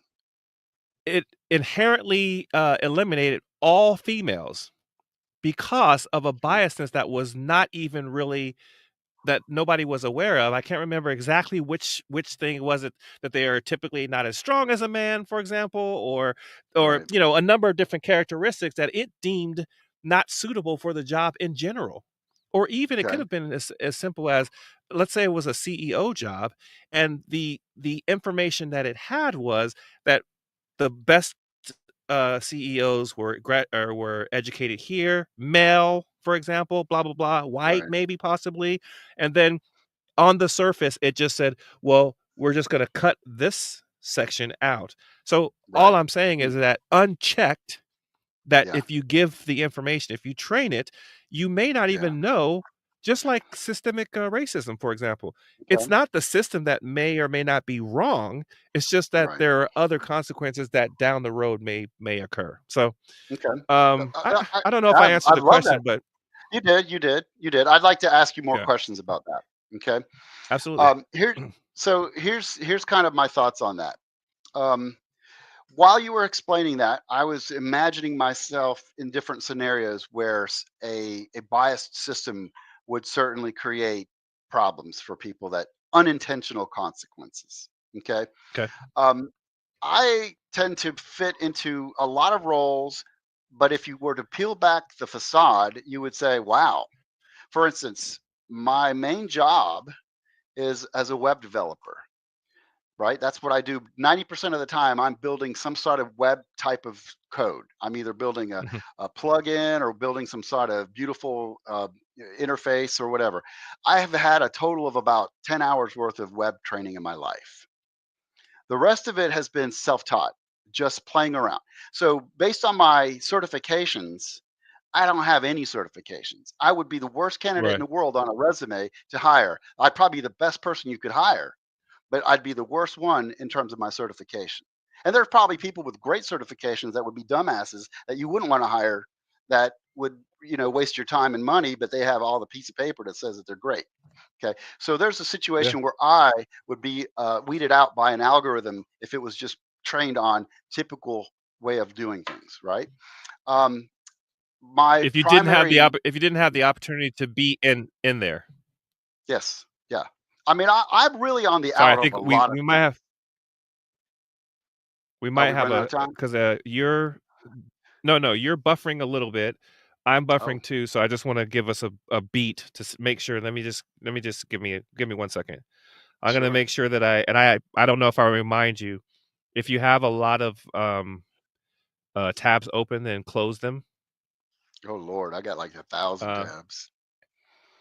it inherently eliminated all females because of a okay. biasness that was not even really that nobody was aware of. I can't remember exactly which thing was it that they are typically not as strong as a man, for example, or Right. a number of different characteristics that it deemed not suitable for the job in general. Or even it could Okay. have been as simple as, let's say it was a CEO job, and the information that it had was that the best CEOs were educated here, male, for example, blah blah blah, white, Right. maybe possibly, and then on the surface, it just said, "Well, we're just gonna cut this section out." So, all Right. I'm saying is Mm, that unchecked, that yeah. if you give the information, if you train it, you may not Yeah. even know, just like systemic, racism, for example. It's Okay. not the system that may or may not be wrong, it's just that Right. there are other consequences that down the road may occur. So, Okay. I don't know if I answered I the love that. question, but You did. You did. You did. I'd like to ask you more yeah, questions about that. Okay. absolutely. Here. So here's kind of my thoughts on that. Um, while you were explaining that, I was imagining myself in different scenarios where a biased system would certainly create problems for people, that unintentional consequences. Okay. Okay. Um, I tend to fit into a lot of roles, but if you were to peel back the facade, you would say, wow. For instance, my main job is as a web developer, right? That's what I do 90% of the time. I'm building some sort of web type of code. I'm either building Mhm. a plugin or building some sort of beautiful interface or whatever. I have had a total of about 10 hours worth of web training in my life. The rest of it has been self taught, just playing around. So, based on my certifications, I don't have any certifications. I would be the worst candidate in Right. the world on a resume to hire. I'd probably be the best person you could hire, but I'd be the worst one in terms of my certification. And there's probably people with great certifications that would be dumbasses that you wouldn't want to hire, that would, waste your time and money, but they have all the piece of paper that says that they're great. Okay. So there's a Yeah. situation where I would be weeded out by an algorithm if it was just trained on typical way of doing things, right? Um, my primary, If you didn't have the opportunity to be in there. yes, yeah. I mean, I'm really on the Sorry, I out of think a lot of things. we Are might we have running out a of time? because you're no, no, you're buffering a little bit. I'm Oh, buffering too, so I just wanna give us a beat to make sure. Let me just give me 1 second. I'm gonna sure. make sure that I don't know if I remind you, if you have a lot of, tabs open, then close them. Oh Lord, I got like 1,000 Uh, tabs.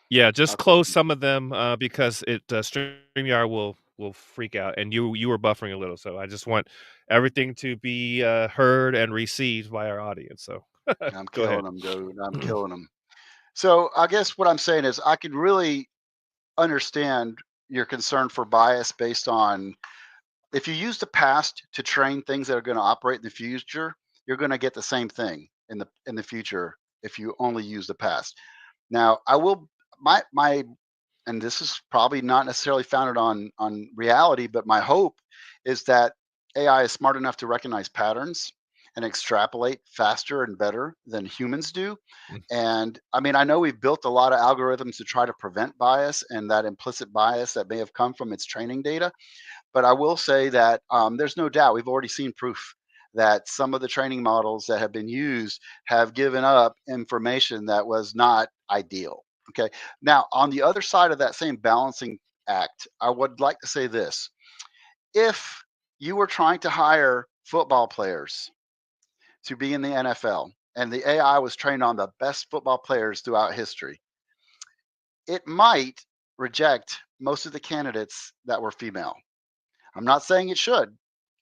yeah, I'll just close close them. some of them, because StreamYard will freak out, and you were buffering a little, so I just want everything to be, heard and received by our audience, so I'm go killing ahead. them, dude. I'm killing them. So I guess what I'm saying is I can really understand your concern for bias based on, if you use the past to train things that are going to operate in the future, you're going to get the same thing in the future if you only use the past. Now, I will my and this is probably not necessarily founded on reality, but my hope is that AI is smart enough to recognize patterns and extrapolate faster and better than humans do. Mm, And I mean, I know we've built a lot of algorithms to try to prevent bias and that implicit bias that may have come from its training data. But I will say that there's no doubt we've already seen proof that some of the training models that have been used have given up information that was not ideal. Okay. Now, on the other side of that same balancing act, I would like to say this: if you were trying to hire football players to be in the NFL and the AI was trained on the best football players throughout history, it might reject most of the candidates that were female. I'm not saying it should,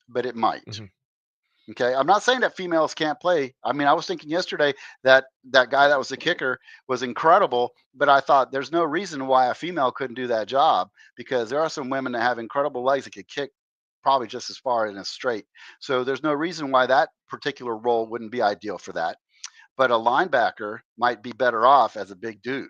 but it might. mhm. Okay, I'm not saying that females can't play. I mean, I was thinking yesterday that that guy that was the kicker was incredible, but I thought there's no reason why a female couldn't do that job because there are some women that have incredible legs that could kick probably just as far in a straight. So there's no reason why that particular role wouldn't be ideal for that. But a linebacker might be better off as a big dude.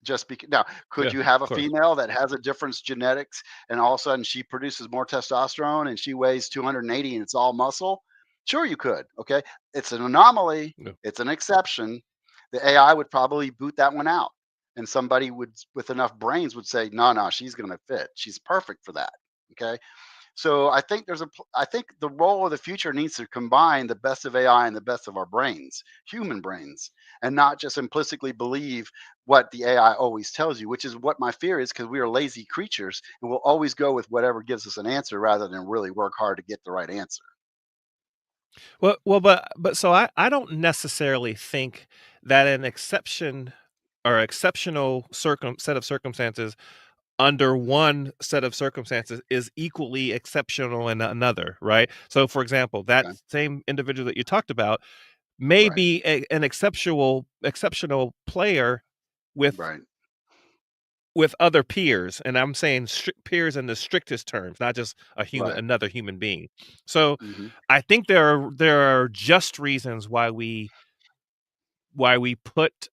Just because now, Yeah, could you have of a course. female that has a difference genetics and all of a sudden she produces more testosterone and she weighs 280 and it's all muscle? Sure, you could. Okay. It's an anomaly, Yeah. it's an exception. The AI would probably boot that one out. And somebody would, with enough brains, would say, no, no, she's going to fit. She's perfect for that. Okay. So I think I think the role of the future needs to combine the best of AI and the best of our brains, human brains, and not just implicitly believe what the AI always tells you, which is what my fear is because we are lazy creatures and we'll always go with whatever gives us an answer rather than really work hard to get the right answer. But so I don't necessarily think that an exception or exceptional set of circumstances under one set of circumstances is equally exceptional in another, right? So, for example, that Okay. same individual that you talked about may Right. be an exceptional player with Right. other peers, and I'm saying peers in the strictest terms, not just Right. another human being. So, Hmm. I think there are just reasons why we put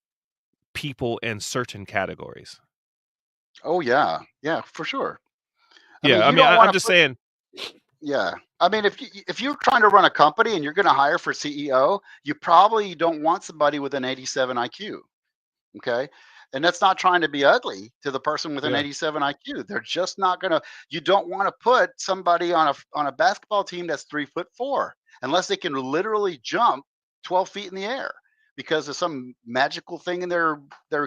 people in certain categories. Oh yeah. Yeah, for sure. I mean, Yeah, I you mean, don't I'm want to just put saying. yeah. I mean, if you're trying to run a company and you're going to hire for CEO, you probably don't want somebody with an 87 IQ. Okay. And that's not trying to be ugly to the person with an Yeah, 87 IQ. They're just not going to, you don't want to put somebody on a basketball team that's 3'4" unless they can literally jump 12 feet in the air because of some magical thing in their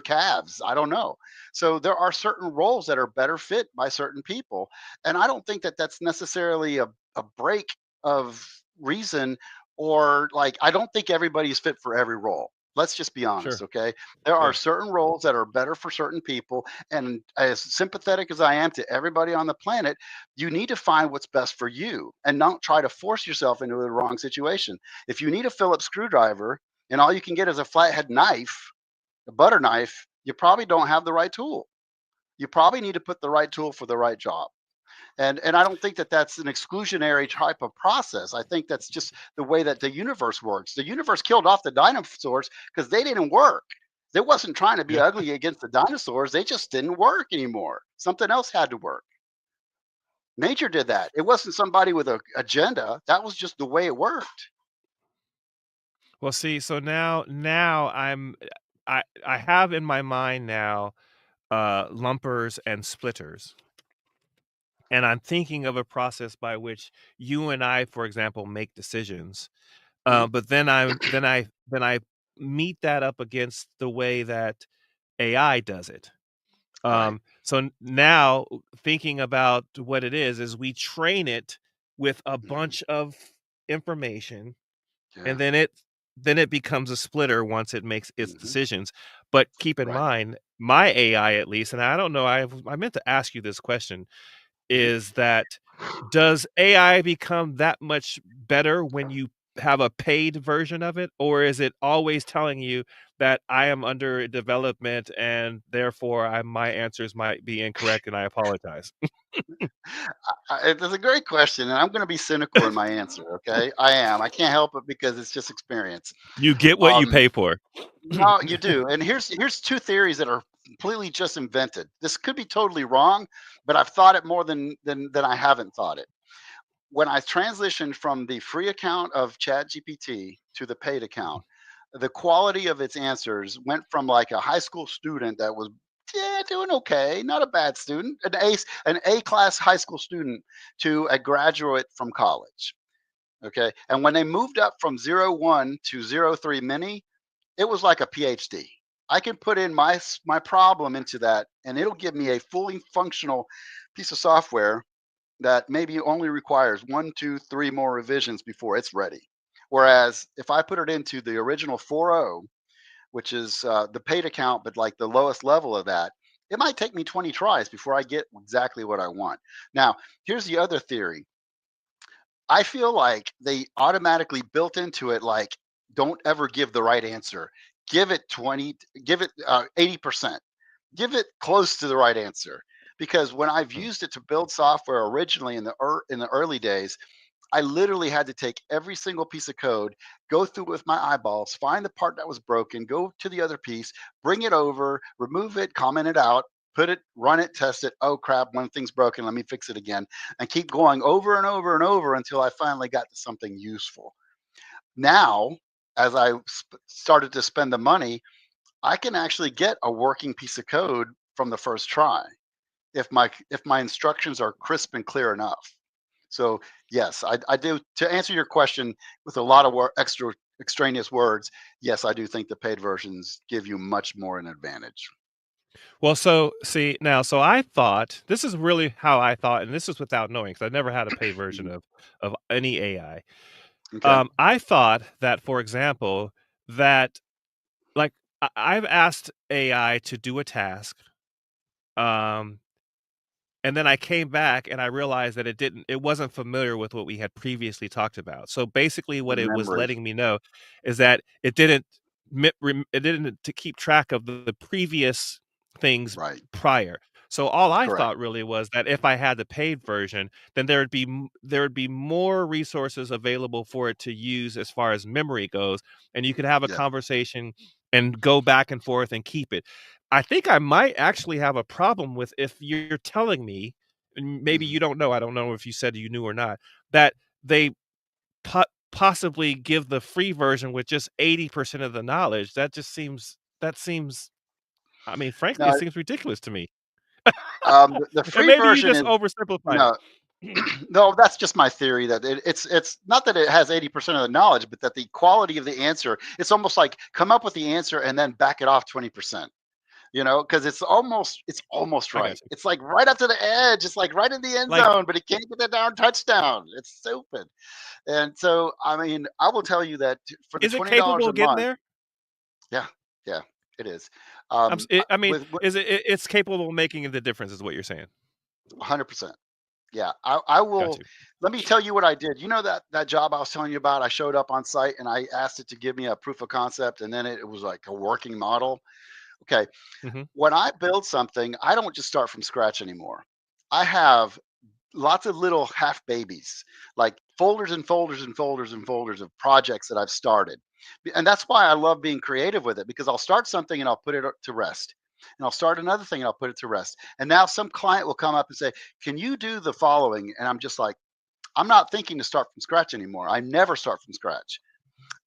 calves. I don't know. So there are certain roles that are better fit by certain people. And I don't think that that's necessarily a break of reason or like, I don't think everybody's fit for every role. Let's just be honest, sure. okay? There are Yeah, certain roles that are better for certain people. And as sympathetic as I am to everybody on the planet, you need to find what's best for you and not try to force yourself into the wrong situation. If you need a Phillips screwdriver and all you can get is a flathead knife, a butter knife, you probably don't have the right tool. You probably need to put the right tool for the right job. And I don't think that that's an exclusionary type of process. I think that's just the way that the universe works. The universe killed off the dinosaurs because they didn't work. It wasn't trying to be yeah. ugly against the dinosaurs. They just didn't work anymore. Something else had to work. Nature did that. It wasn't somebody with an agenda. That was just the way it worked. Well, see, so now I have in my mind now lumpers and splitters. And I'm thinking of a process by which you and I, for example, make decisions. Mhm. But then I meet that up against the way that AI does it. Right. Now thinking about what it is we train it with a Mhm. bunch of information, Yeah. and then it becomes a splitter once it makes its Hmm. decisions. But keep in Right. mind, my AI at least, and I don't know, I meant to ask you this question, Mhm. is that does AI become that much better when you have a paid version of it, or is it always telling you that I am under development and therefore my answers might be incorrect and I apologize? It's a great question, and I'm going to be cynical in my answer. Okay, I am. I can't help it because it's just experience. You get what you Um, pay for. No, you do. And here's two theories that are completely just invented. This could be totally wrong, but I've thought it more than I haven't thought it. When I transitioned from the free account of ChatGPT to the paid account, the quality of its answers went from like a high school student that was yeah, doing okay, not a bad student, an A class high school student to a graduate from college. Okay. And when they moved up from 01 to 03 mini, it was like a PhD. I can put in my problem into that, and it'll give me a fully functional piece of software that maybe only requires one, two, three more revisions before it's ready. Whereas if I put it into the original 4.0, which is the paid account, but like the lowest level of that, it might take me 20 tries before I get exactly what I want. Now, here's the other theory. I feel like they automatically built into it, like, don't ever give the right answer. Give it 20, give it 80%. Give it close to the right answer. Because when I've Mm. used it to build software originally in the early days, I literally had to take every single piece of code, go through with my eyeballs, find the part that was broken, go to the other piece, bring it over, remove it, comment it out, put it, run it, test it. Oh crap, one thing's broken. Let me fix it again. And keep going over and over and over until I finally got to something useful. Now, as I started to spend the money, I can actually get a working piece of code from the first try if my instructions are crisp and clear enough. So yes, I do. To answer your question with a lot of extra extraneous words, yes, I do think the paid versions give you much more an advantage. Well, so see now, so I thought this is really how I thought, and this is without knowing because I never had a paid version Mhm. of any AI. Okay, I thought that, for example, that like I've asked AI to do a task, um, and then I came back and I realized that it wasn't familiar with what we had previously talked about. So basically what it was memory, letting me know is that it didn't to keep track of the previous things right? prior. So all I Correct. thought really was that if I had the paid version, then there would be more resources available for it to use as far as memory goes, and you could have a Yeah. conversation and go back and forth and keep it. I think I might actually have a problem with if you're telling me, and maybe Mhm. you don't know, I don't know if you said you knew or not, that they possibly give the free version with just 80% of the knowledge. That seems I mean, frankly, it Now, seems ridiculous to me. the And free maybe you version just is oversimplified it. no, no. That's just my theory that it's not that it has 80% of the knowledge, but that the quality of the answer. It's almost like come up with the answer and then back it off 20%. Because it's almost I right. got you. It's like right up to the edge. It's like right in the end Like, zone, but it can't get that down touchdown. It's stupid. And so, I mean, I will tell you that for the is it $20 capable a of getting month, there? yeah, yeah, it is. I mean, With is it's capable of making the difference is what you're saying. 100%. Yeah, I Got will. you. Let me tell you what I did. You know that job I was telling you about. I showed up on site and I asked it to give me a proof of concept, and then it was like a working model. Okay, Mhm. when I build something, I don't just start from scratch anymore. I have lots of little half babies, like folders and folders and folders and folders of projects that I've started. And that's why I love being creative with it because I'll start something and I'll put it to rest. And I'll start another thing and I'll put it to rest. And now some client will come up and say, "Can you do the following?" And I'm just like, I'm not thinking to start from scratch anymore. I never start from scratch.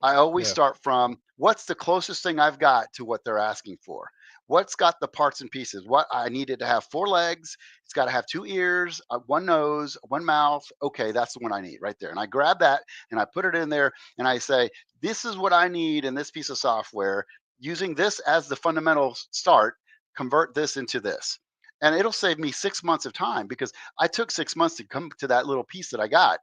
I always Yeah. start from what's the closest thing I've got to what they're asking for. What's got the parts and pieces? What I needed to have four legs. It's got to have two ears, one nose, one mouth. Okay, that's the one I need right there. And I grab that and I put it in there and I say, this is what I need in this piece of software. Using this as the fundamental start, convert this into this. And it'll save me 6 months of time because I took 6 months to come to that little piece that I got,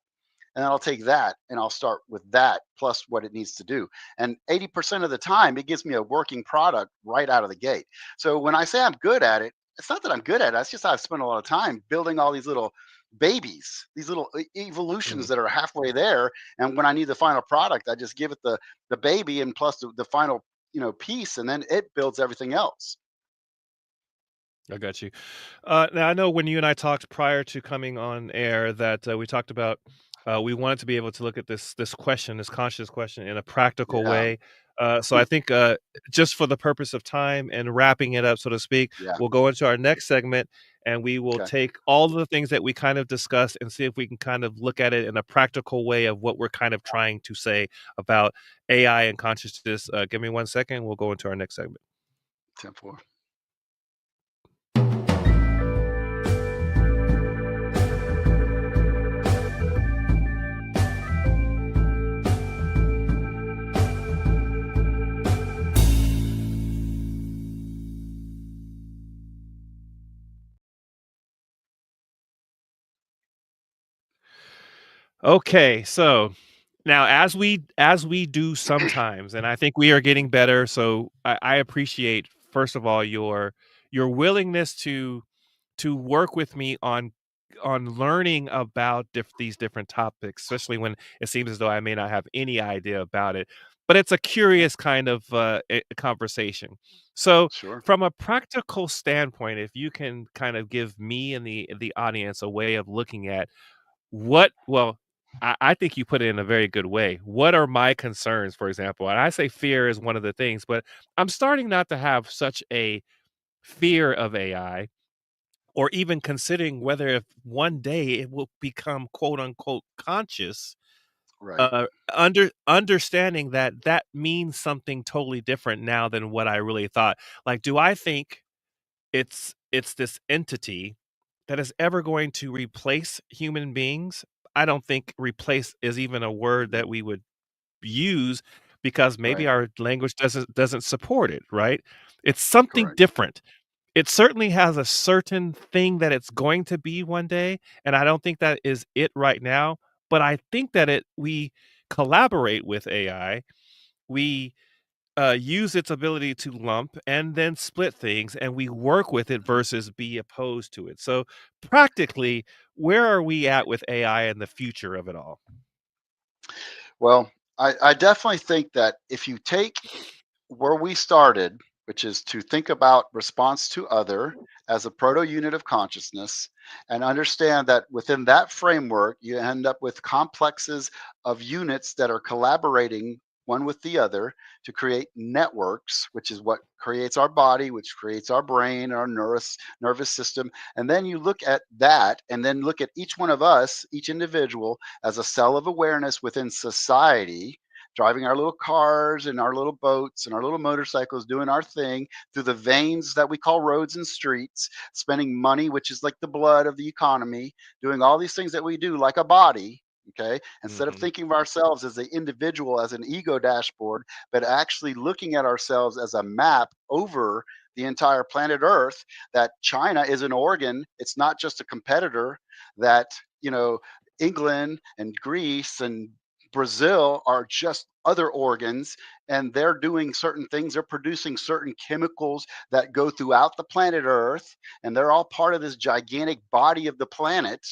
and then I'll take that and I'll start with that plus what it needs to do. And 80% of the time, it gives me a working product right out of the gate. So when I say I'm good at it, it's not that I'm good at it. It's just I've spent a lot of time building all these little babies, these little evolutions Mhm. that are halfway there. And when I need the final product, I just give it the baby and plus the final piece, and then it builds everything else. I got you. Now I know when you and I talked prior to coming on air that we talked about we wanted to be able to look at this question, this conscious question, in a practical Yeah, way. So I think just for the purpose of time and wrapping it up, so to speak, yeah. we'll go into our next segment and we will Okay. take all the things that we kind of discussed and see if we can kind of look at it in a practical way of what we're kind of trying to say about AI and consciousness. Give me 1 second. We'll go into our next segment. 10-4. Okay, so now as we do sometimes, and I think we are getting better, so I appreciate first of all your willingness to work with me on learning about these different topics, especially when it seems as though I may not have any idea about it. But it's a curious kind of conversation. So, Sure. from a practical standpoint, if you can kind of give me and the audience a way of looking at what, well, I think you put it in a very good way. What are my concerns, for example? And I say fear is one of the things, but I'm starting not to have such a fear of AI, or even considering whether if one day it will become quote unquote conscious, Right. understanding that that means something totally different now than what I really thought. Like, do I think it's this entity that is ever going to replace human beings? I don't think replace is even a word that we would use, because maybe Right. our language doesn't support it, right? It's something Correct. different. It certainly has a certain thing that it's going to be one day, and I don't think that is it right now, but I think that we collaborate with AI. We use its ability to lump and then split things, and we work with it versus be opposed to it. So, practically, where are we at with AI and the future of it all? Well, I definitely think that if you take where we started, which is to think about response to other as a proto unit of consciousness, and understand that within that framework, you end up with complexes of units that are collaborating one with the other to create networks, which is what creates our body, which creates our brain, our nervous system. And then you look at that, and then look at each one of us, each individual, as a cell of awareness within society, driving our little cars and our little boats and our little motorcycles, doing our thing through the veins that we call roads and streets, spending money, which is like the blood of the economy, doing all these things that we do like a body. Okay. Instead of Mhm. thinking of ourselves as an individual, as an ego dashboard, but actually looking at ourselves as a map over the entire planet Earth, that China is an organ. It's not just a competitor, that, you know, England and Greece and Brazil are just other organs, and they're doing certain things. They're producing certain chemicals that go throughout the planet Earth, and they're all part of this gigantic body of the planet.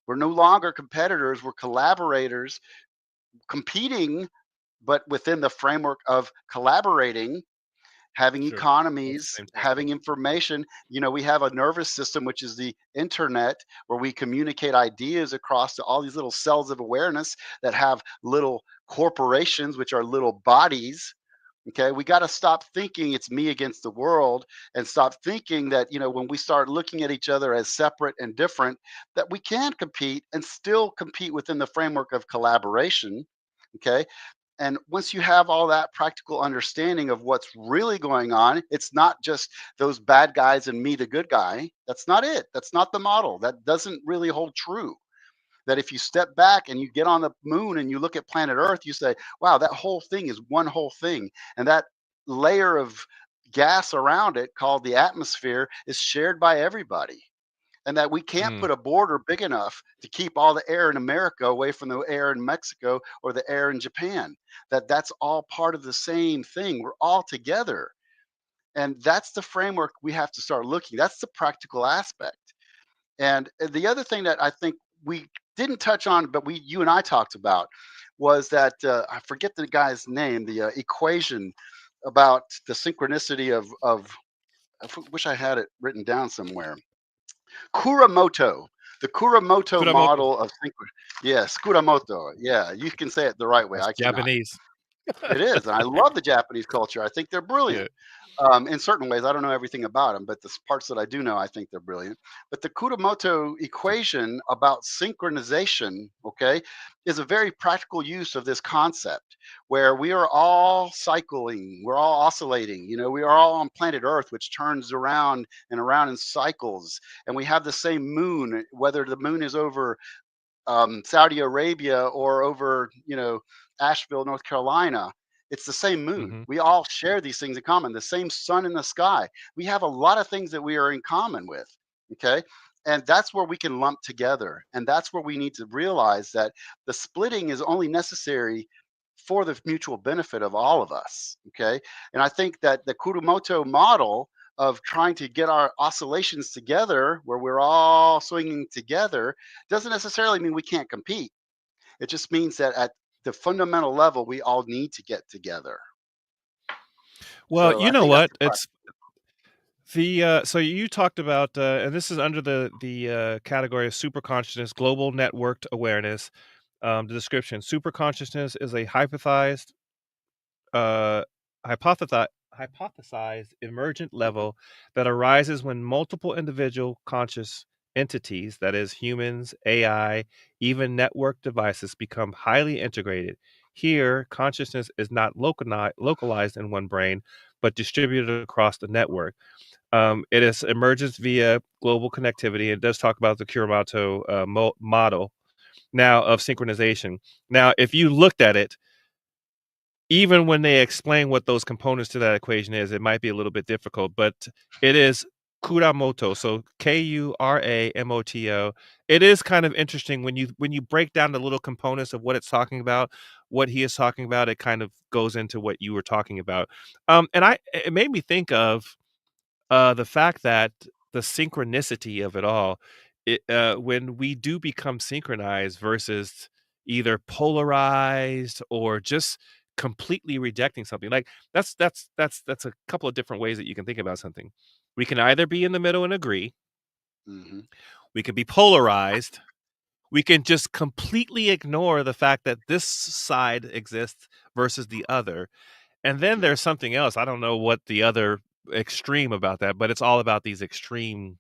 We're no longer competitors, we're collaborators, competing, but within the framework of collaborating, having Sure. At the economies, same time. having information. We have a nervous system, which is the internet, where we communicate ideas across to all these little cells of awareness that have little corporations, which are little bodies. Okay, we got to stop thinking it's me against the world, and stop thinking that, when we start looking at each other as separate and different, that we can compete and still compete within the framework of collaboration. Okay, and once you have all that practical understanding of what's really going on, it's not just those bad guys and me, the good guy. That's not it. That's not the model. That doesn't really hold true. That if you step back and you get on the moon and you look at planet Earth, you say, wow, that whole thing is one whole thing. And that layer of gas around it, called the atmosphere, is shared by everybody, and that we can't Mm. put a border big enough to keep all the air in America away from the air in Mexico or the air in Japan. That's all part of the same thing. We're all together. And that's the framework we have to start looking. That's the practical aspect. And the other thing that I think we didn't touch on, but you and I talked about, was that I forget the guy's name, the equation about the synchronicity of. Wish I had it written down somewhere. Kuramoto, the Kuramoto Kuramoto. model of yes, Kuramoto. Yeah, you can say it the right way. That's I cannot. Japanese. It is, and I love the Japanese culture. I think they're brilliant. Yeah. In certain ways, I don't know everything about them, but the parts that I do know, I think they're brilliant. But the Kuramoto equation about synchronization, okay, is a very practical use of this concept, where we are all cycling, we're all oscillating. We are all on planet Earth, which turns around and around in cycles, and we have the same moon, whether the moon is over Saudi Arabia or over, Asheville, North Carolina. It's the same moon. Mhm. We all share these things in common. The same sun in the sky. We have a lot of things that we are in common with. Okay. And that's where we can lump together. And that's where we need to realize that the splitting is only necessary for the mutual benefit of all of us. Okay. And I think that the Kurumoto model of trying to get our oscillations together where we're all swinging together doesn't necessarily mean we can't compete. It just means that at the fundamental level, we all need to get together. Well, So you I know think that's what? the crux. It's the so you talked about, and this is under the category of super consciousness, global networked awareness. The description: super consciousness is a uh, hypothesized emergent level that arises when multiple individual conscious entities, that is, humans, AI, even network devices, become highly integrated. Here, consciousness is not localized in one brain, but distributed across the network. It is emergence via global connectivity. It does talk about the Kuromoto model now of synchronization. Now, if you looked at it, even when they explain what those components to that equation is, it might be a little bit difficult, but it is Kuramoto. So Kuramoto. It is kind of interesting when you break down the little components of what it's talking about, what he is talking about, it kind of goes into what you were talking about. And it made me think of the fact that the synchronicity of it all, when we do become synchronized versus either polarized or just completely rejecting something, like that's a couple of different ways that you can think about something. We can either be in the middle and agree, Hmm. we can be polarized, we can just completely ignore the fact that this side exists versus the other. And then Yeah. there's something else. I don't know what the other extreme about that, but it's all about these extreme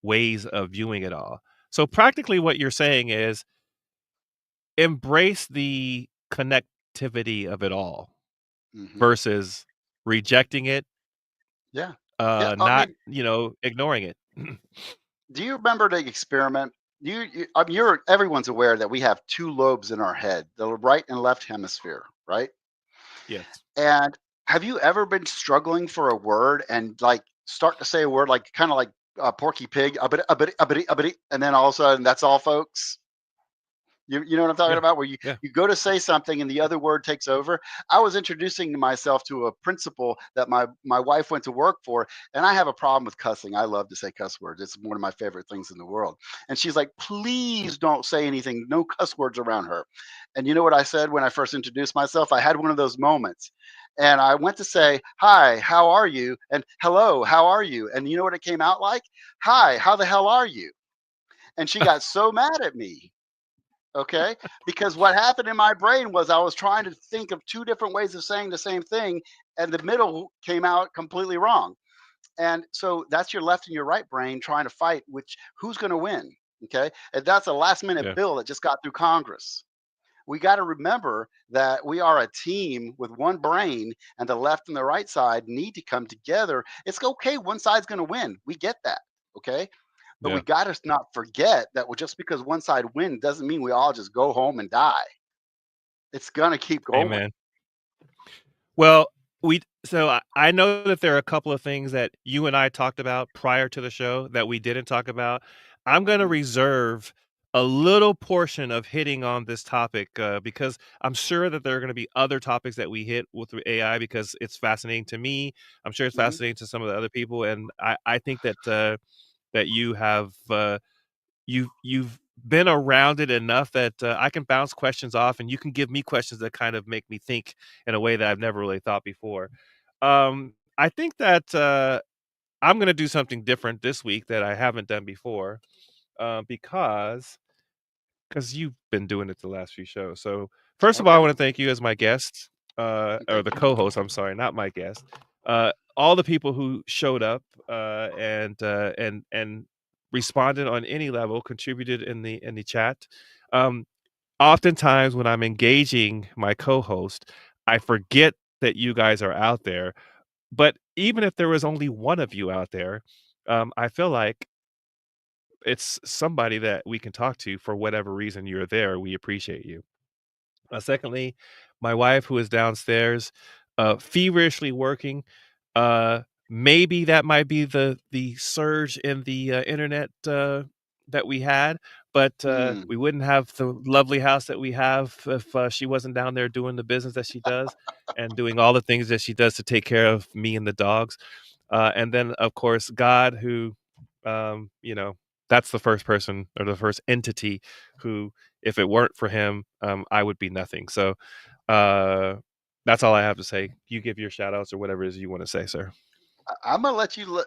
ways of viewing it all. So practically what you're saying is embrace the connectivity of it all Hmm. versus rejecting it, Yeah. Yeah. I not, mean, ignoring it. do you remember the experiment? I mean, everyone's aware that we have two lobes in our head, the right and left hemisphere, right? Yes. And have you ever been struggling for a word and like start to say a word like kind of like Porky Pig, and then all of a sudden that's all, folks? You know what I'm talking Yeah. about? Where you, Yeah. you go to say something and the other word takes over. I was introducing myself to a principal that my wife went to work for, and I have a problem with cussing. I love to say cuss words. It's one of my favorite things in the world. And she's like, please don't say anything, no cuss words around her. And you know what I said when I first introduced myself? I had one of those moments. And I went to say, hi, how are you? And hello, how are you? And you know what it came out like? Hi, how the hell are you? And she got so mad at me, okay, because what happened in my brain was I was trying to think of two different ways of saying the same thing, and the middle came out completely wrong. And so that's your left and your right brain trying to fight which who's going to win. Okay, and that's a last minute Yeah. bill that just got through Congress. We got to remember that we are a team with one brain, and the left and the right side need to come together. It's okay, one side's going to win, we get that. Okay, but we Yeah. got to not forget that just because one side wins doesn't mean we all just go home and die. It's gonna keep going. Amen. Well, I know that there are a couple of things that you and I talked about prior to the show that we didn't talk about. I'm gonna Mhm, reserve a little portion of hitting on this topic, because I'm sure that there are gonna be other topics that we hit with AI because it's fascinating to me. I'm sure it's mhm. fascinating to some of the other people, and I think that, that you have, you've been around it enough that, I can bounce questions off, and you can give me questions that kind of make me think in a way that I've never really thought before. I think that, I'm gonna do something different this week that I haven't done before, because 'cause you've been doing it the last few shows. So, first of all, I Okay. wanna thank you as my guest, or Thank the you. co-host, I'm sorry, not my guest. All the people who showed up, and responded on any level, contributed in the chat. Um, Oftentimes when I'm engaging my co-host, I forget that you guys are out there, but even if there was only one of you out there, I feel like it's somebody that we can talk to for whatever reason you're there. We appreciate you. Secondly, my wife, who is downstairs, feverishly working. Maybe that might be the surge in the internet that we had, but Mm. we wouldn't have the lovely house that we have if she wasn't down there doing the business that she does and doing all the things that she does to take care of me and the dogs. And then, of course, God, who, you know, that's the first person or the first entity who, if it weren't for him, I would be nothing. So, uh, that's all I have to say. You give your shout outs or whatever it is you want to say, sir. I'm gonna let you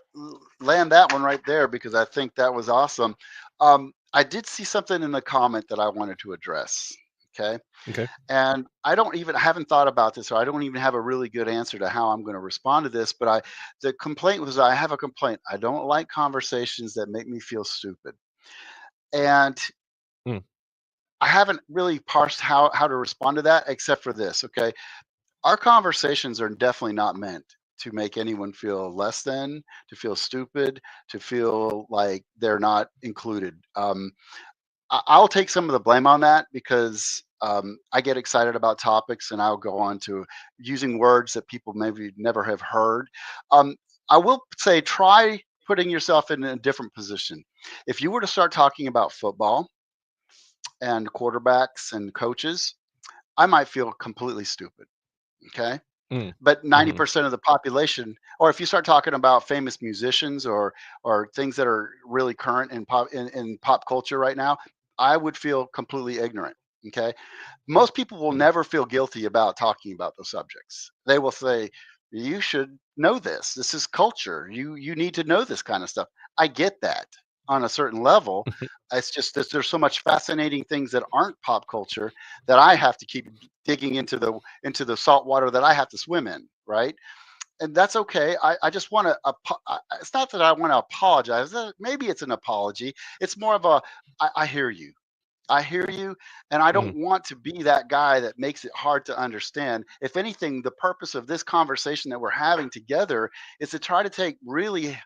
land that one right there because I think that was awesome. I did see something in the comment that I wanted to address. Okay. Okay. And I haven't thought about this, or I don't even have a really good answer to how I'm going to respond to this. But the complaint was, I have a complaint. I don't like conversations that make me feel stupid. And Mm, I haven't really parsed how to respond to that, except for this. Okay. Our conversations are definitely not meant to make anyone feel less than, to feel stupid, to feel like they're not included. I'll take some of the blame on that because I get excited about topics and I'll go on to using words that people maybe never have heard. Um, I will say, try putting yourself in a different position. If you were to start talking about football and quarterbacks and coaches, I might feel completely stupid. Okay. mm, But mhm, 90% of the population, or if you start talking about famous musicians or things that are really current in pop culture right now, I would feel completely ignorant. Okay. Most people will mhm, never feel guilty about talking about those subjects. They will say, "You should know this. This is culture. You need to know this kind of stuff." I get that on a certain level. mhm, It's just that there's so much fascinating things that aren't pop culture that I have to keep digging into the salt water that I have to swim in, right? And that's okay. I just want to. It's not that I want to apologize. Maybe it's an apology. It's more of a. I hear you. I hear you, and I don't mhm. want to be that guy that makes it hard to understand. If anything, the purpose of this conversation that we're having together is to try to take really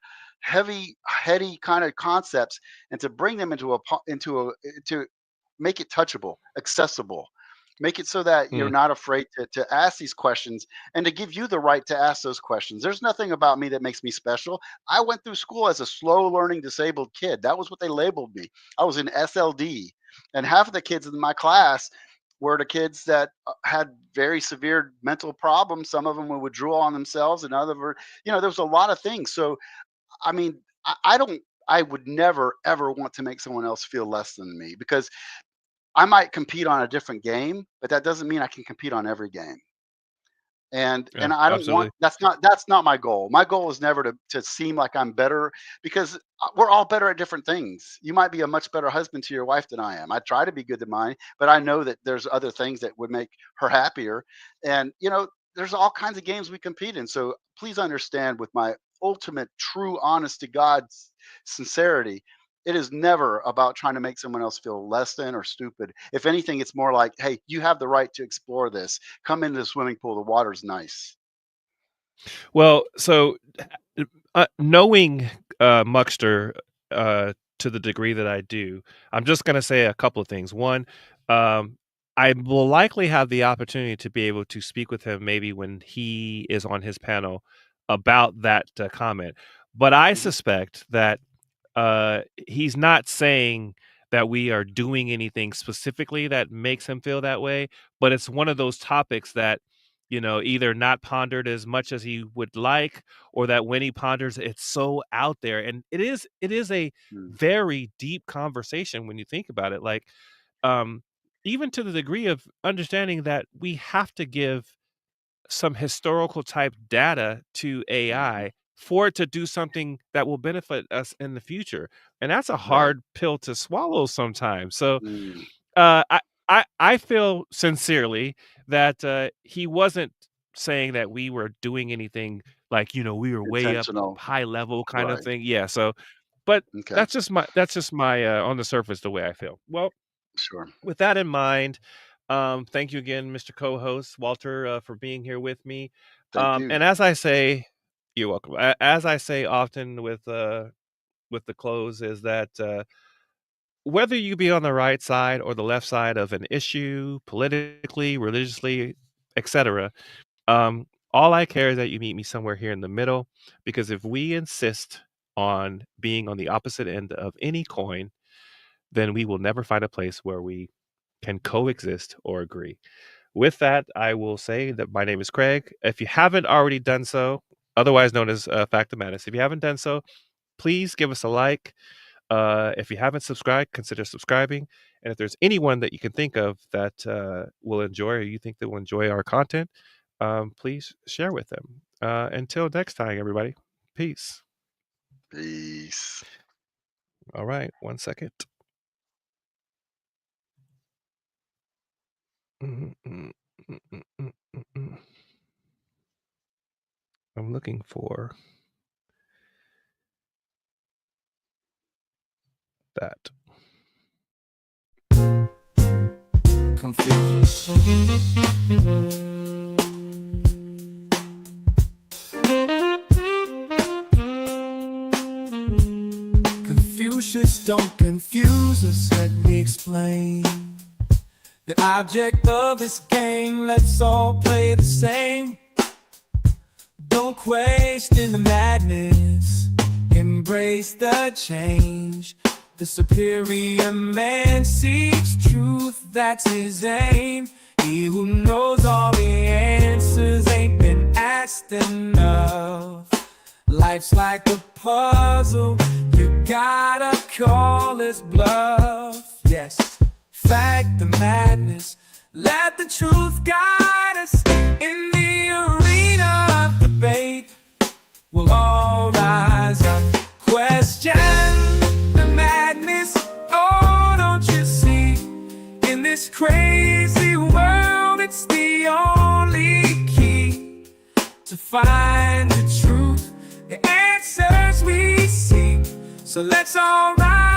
heavy, heady kind of concepts and to bring them to make it touchable, accessible. Make it so that you're Mm. not afraid to ask these questions and to give you the right to ask those questions. There's nothing about me that makes me special. I went through school as a slow learning disabled kid. That was what they labeled me. I was in SLD, and half of the kids in my class were the kids that had very severe mental problems. Some of them would drool on themselves, and other were, there was a lot of things. So, I mean, I don't. I would never ever want to make someone else feel less than me because I might compete on a different game, but that doesn't mean I can compete on every game. And Yeah, I don't want absolutely. that's not my goal. My goal is never to seem like I'm better because we're all better at different things. You might be a much better husband to your wife than I am. I try to be good to mine, but I know that there's other things that would make her happier. And there's all kinds of games we compete in. So please understand, with my ultimate true honest to God sincerity, it is never about trying to make someone else feel less than or stupid. If anything, it's more like, hey, you have the right to explore this. Come into the swimming pool. The water's nice. Well, so, knowing, Muckster, to the degree that I do, I'm just gonna say a couple of things. One, um, I will likely have the opportunity to be able to speak with him maybe when he is on his panel about that, comment, but I Hmm. suspect that he's not saying that we are doing anything specifically that makes him feel that way, but it's one of those topics that, either not pondered as much as he would like, or that when he ponders, it's so out there. And it is a Mm. very deep conversation when you think about it. Like, um, even to the degree of understanding that we have to give some historical type data to Hmm. AI for it to do something that will benefit us in the future. And that's a Right. hard pill to swallow sometimes. So Mm. uh, I, I feel sincerely that he wasn't saying that we were doing anything like, we were way up Intentional. high level kind of Right. thing. Yeah. So, but Okay. that's just my on the surface the way I feel. Well, Sure. with that in mind, thank you again, Mr. Co-host Walter, for being here with me. Thank you. And as I say, you're welcome. As I say often with the close, is that whether you be on the right side or the left side of an issue, politically, religiously, etc., all I care is that you meet me somewhere here in the middle. Because if we insist on being on the opposite end of any coin, then we will never find a place where we can coexist or agree. With that, I will say that my name is Craig. If you haven't already done so, otherwise known as Fact of Madness. If you haven't done so, please give us a like. If you haven't subscribed, consider subscribing. And if there's anyone that you can think of that will enjoy, or you think that will enjoy our content, please share with them. Until next time, everybody. Peace. Peace. All right, 1 second. I'm looking for that. Confucius, don't confuse us, let me explain. The object of this game, let's all play the same. Don't question the madness, embrace the change. The superior man seeks truth, that's his aim. He who knows all the answers ain't been asked enough. Life's like a puzzle, you gotta call his bluff. Yes, fact the madness, let the truth guide us. In the arena of debate, we'll all rise up. Question the madness, oh don't you see? In this crazy world, it's the only key to find the truth, the answers we seek. So let's all rise.